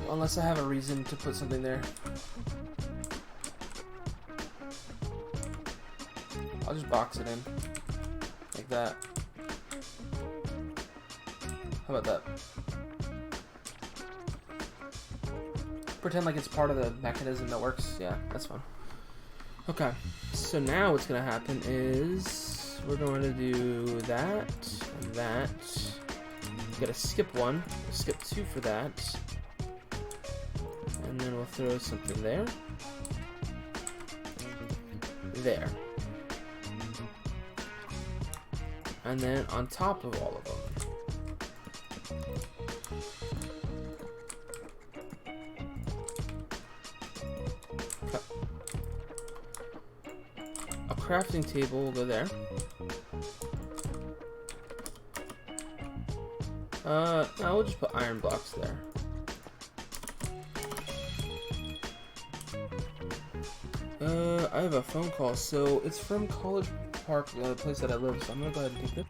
Speaker 1: Unless I have a reason to put something there. I'll just box it in. Like that. How about that? Pretend like it's part of the mechanism that works. Yeah, that's fine. Okay, so now what's gonna happen is we're going to do that and that. Gotta skip one, we'll skip 2 for that, and then we'll throw something there. There. And then on top of all of them, a crafting table will go there. Now we'll just put iron blocks there. I have a phone call, so it's from College Park, the place that I live, so I'm gonna go ahead and take it.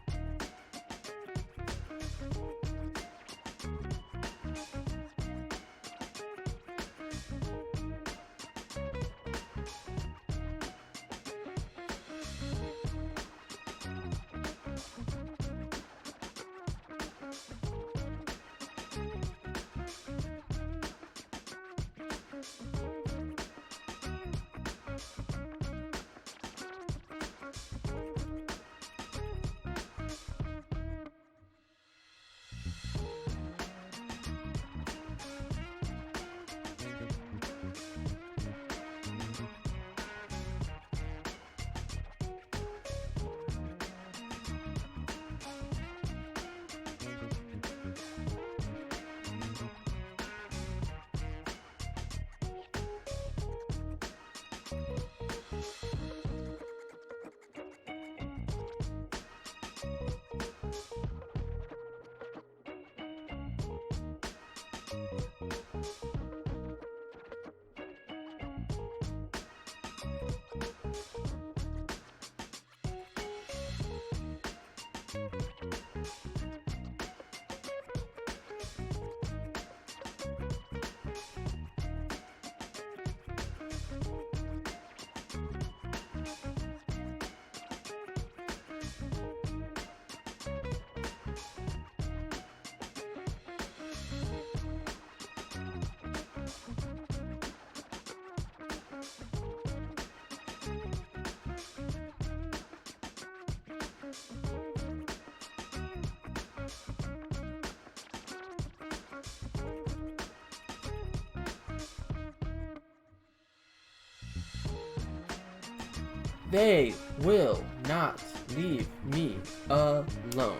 Speaker 1: They will not leave me alone.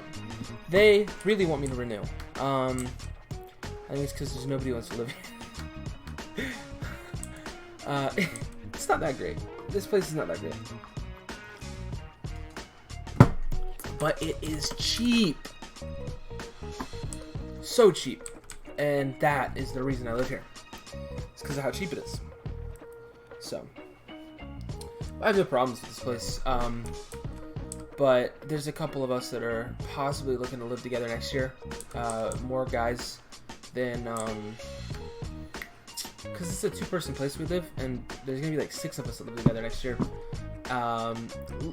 Speaker 1: They really want me to renew. I think it's because there's nobody who wants to live here. It's not that great. This place is not that great. But it is cheap. So cheap. And that is the reason I live here. It's because of how cheap it is. So I have no problems with this place, but there's a couple of us that are possibly looking to live together next year. More guys than, because it's a 2-person place we live, and there's gonna be like 6 of us that live together next year.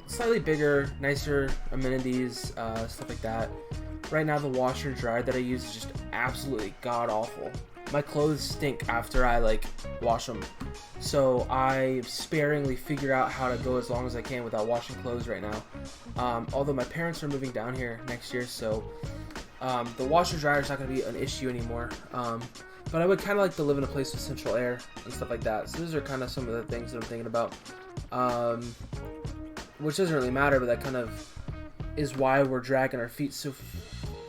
Speaker 1: Slightly bigger, nicer amenities, stuff like that. Right now the washer and dryer that I use is just absolutely god awful. My clothes stink after I wash them. So I sparingly figure out how to go as long as I can without washing clothes right now. Although my parents are moving down here next year, so the washer dryer is not going to be an issue anymore. But I would kind of like to live in a place with central air and stuff like that. So those are kind of some of the things that I'm thinking about. Which doesn't really matter, but that kind of is why we're dragging our feet so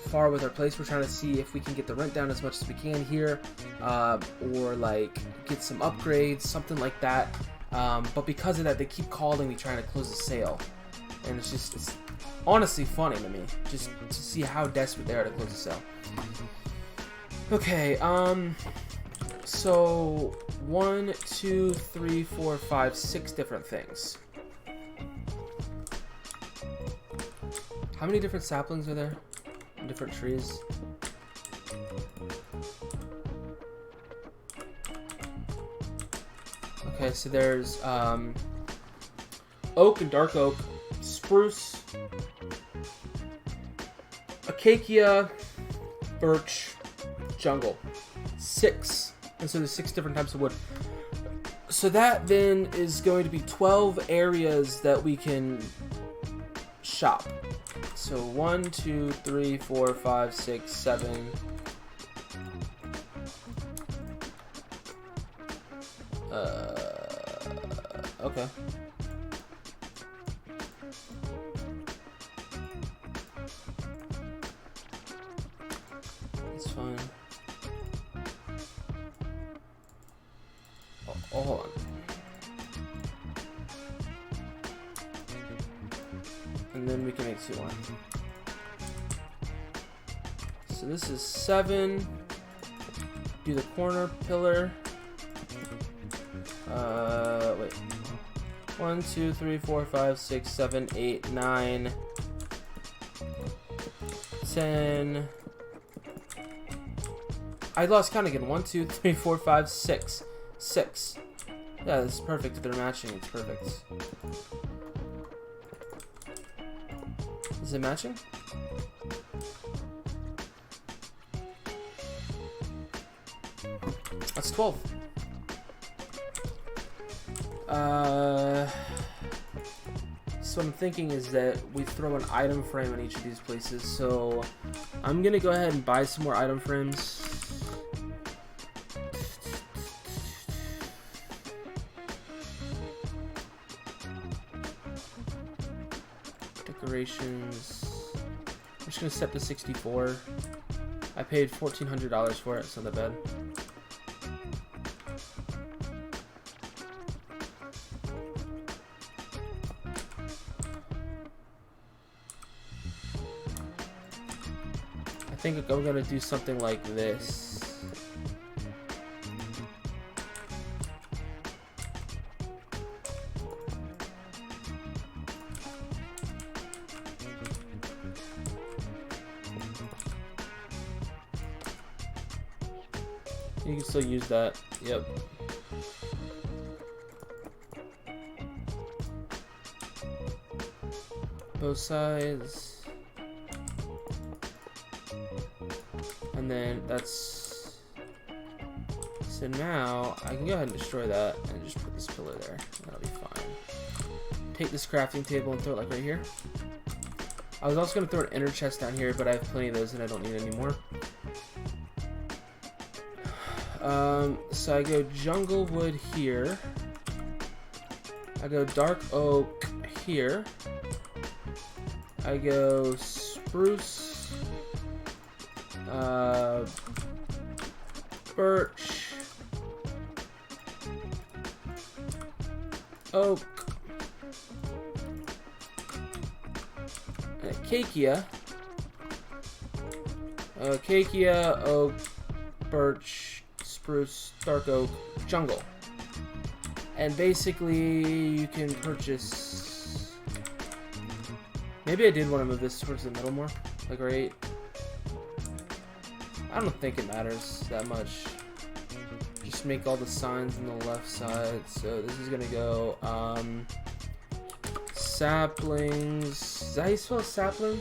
Speaker 1: far with our place. We're trying to see if we can get the rent down as much as we can here, or get some upgrades, something like that. But because of that, they keep calling me trying to close the sale, and it's honestly funny to me just to see how desperate they are to close the sale. Okay, so 1, 2, 3, 4, 5, 6 different things. How many different saplings are there? Different trees. Okay, so there's oak and dark oak, spruce, acacia, birch, jungle. 6. And so there's 6 different types of wood. So that then is going to be 12 areas that we can shop. So 1, 2, 3, 4, 5, 6, 7. Okay. That's fine. Oh, hold on. And then we can make 2 more. So this is 7. Do the corner pillar. Wait. 1, 2, 3, 4, 5, 6, 7, 8, 9, 10. I lost count again. 1, 2, 3, 4, 5, 6. 6. Yeah, this is perfect. If they're matching, it's perfect. Is it matching? That's 12. So what I'm thinking is that we throw an item frame on each of these places. So I'm gonna go ahead and buy some more item frames. Decorations. I'm just gonna set to 64. I paid $1,400 for it, so not that bad. I think I'm gonna do something like this. You can still use that. Yep. Both sides. And then that's... So now, I can go ahead and destroy that and just put this pillar there. That'll be fine. Take this crafting table and throw it like right here. I was also going to throw an inner chest down here, but I have plenty of those and I don't need any more. So I go jungle wood here. I go dark oak here. I go spruce, birch, oak, and acacia. Acacia, oak, birch, spruce, dark oak, jungle. And basically you can purchase... Maybe I did want to move this towards the middle more, like right. I don't think it matters that much. Just make all the signs on the left side. So this is gonna go saplings. Is that how you spell sapling?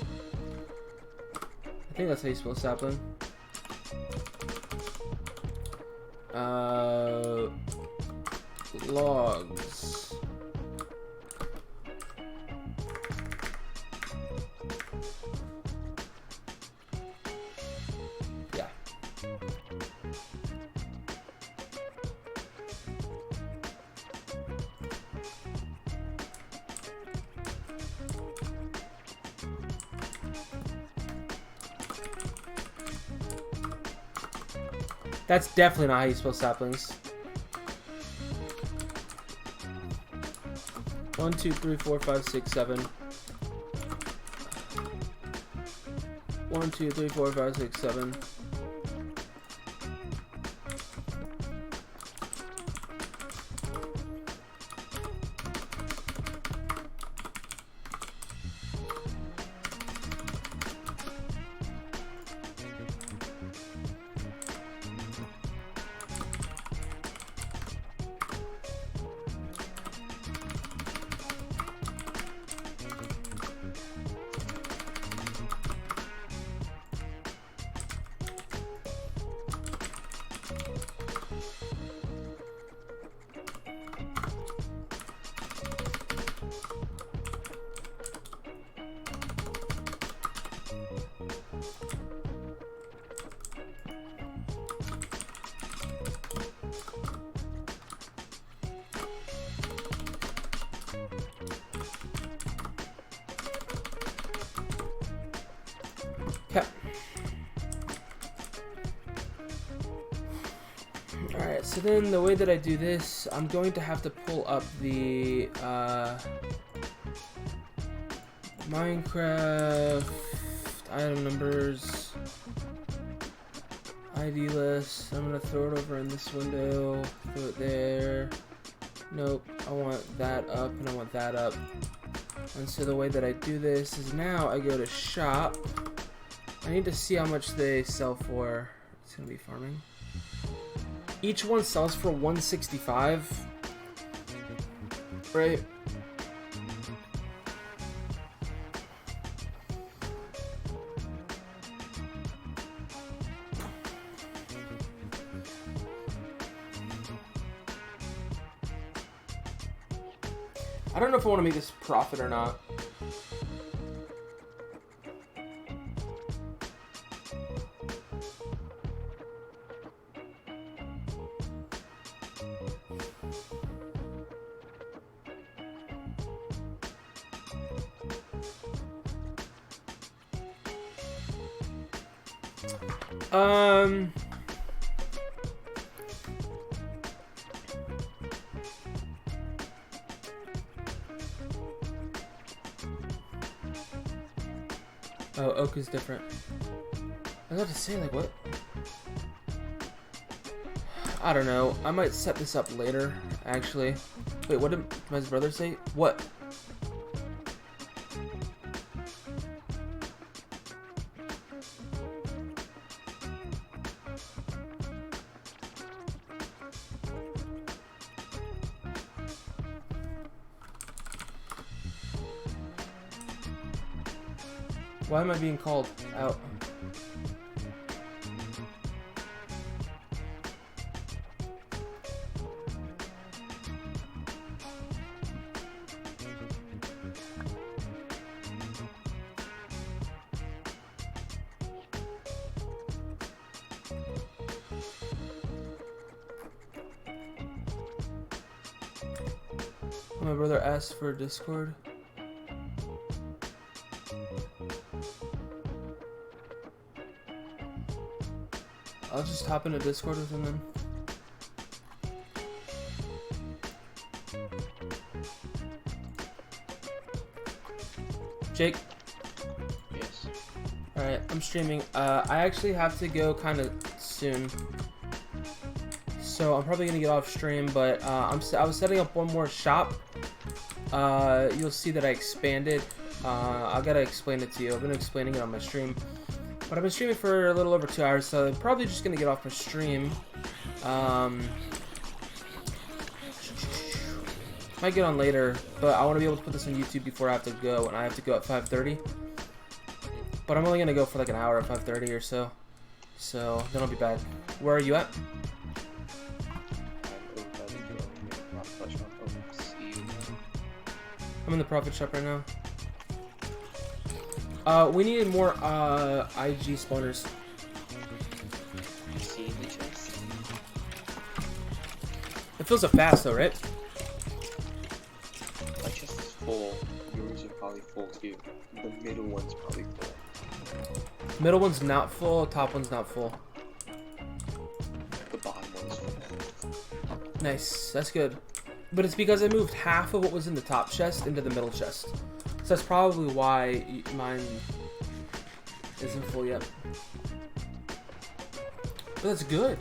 Speaker 1: I think that's how you spell sapling. Logs. Yeah. That's definitely not how you spell saplings. 1, 2, 3, 4, 5, 6, 7. 1, 2, 3, 4, 5, 6, 7. Alright, so then the way that I do this, I'm going to have to pull up the Minecraft item numbers, ID list. I'm going to throw it over in this window, throw it there. Nope, I want that up and I want that up. And so the way that I do this is now I go to shop. I need to see how much they sell for. It's going to be farming. Each one sells for 165, right? I don't know if I want to make this profit or not. Oh, oak is different. I was about to say, like, what? I don't know. I might set this up later, actually. Wait, what did my brother say? What? Why am I being called out? My brother asked for Discord. I'll just hop into Discord with him then. Jake?
Speaker 2: Yes.
Speaker 1: Alright, I'm streaming. I actually have to go kind of soon. So I'm probably going to get off stream, but I was setting up one more shop. You'll see that I expanded. I gotta explain it to you. I've been explaining it on my stream. But I've been streaming for a little over 2 hours, so I'm probably just gonna get off my stream. Might get on later, but I want to be able to put this on YouTube before I have to go, and I have to go at 5:30. But I'm only gonna go for like an hour at 5:30 or so. So then I'll be back. Where are you at? I'm in the profit shop right now. We needed more IG spawners. It feels so fast though, right?
Speaker 2: My chest is full. Yours are probably full too. The middle one's probably full.
Speaker 1: Middle one's not full, top one's not full.
Speaker 2: The bottom one's full.
Speaker 1: Nice, that's good. But it's because I moved half of what was in the top chest into the middle chest. So that's probably why mine isn't full yet. But that's good.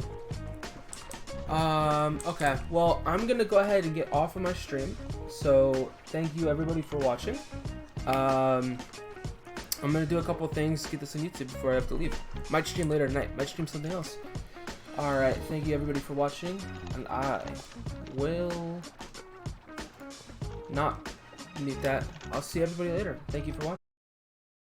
Speaker 1: Okay, well, I'm gonna go ahead and get off of my stream. So thank you everybody for watching. I'm gonna do a couple things, get this on YouTube before I have to leave. Might stream later tonight, might stream something else. Alright, thank you everybody for watching, and I will not mute that. I'll see everybody later. Thank you for watching.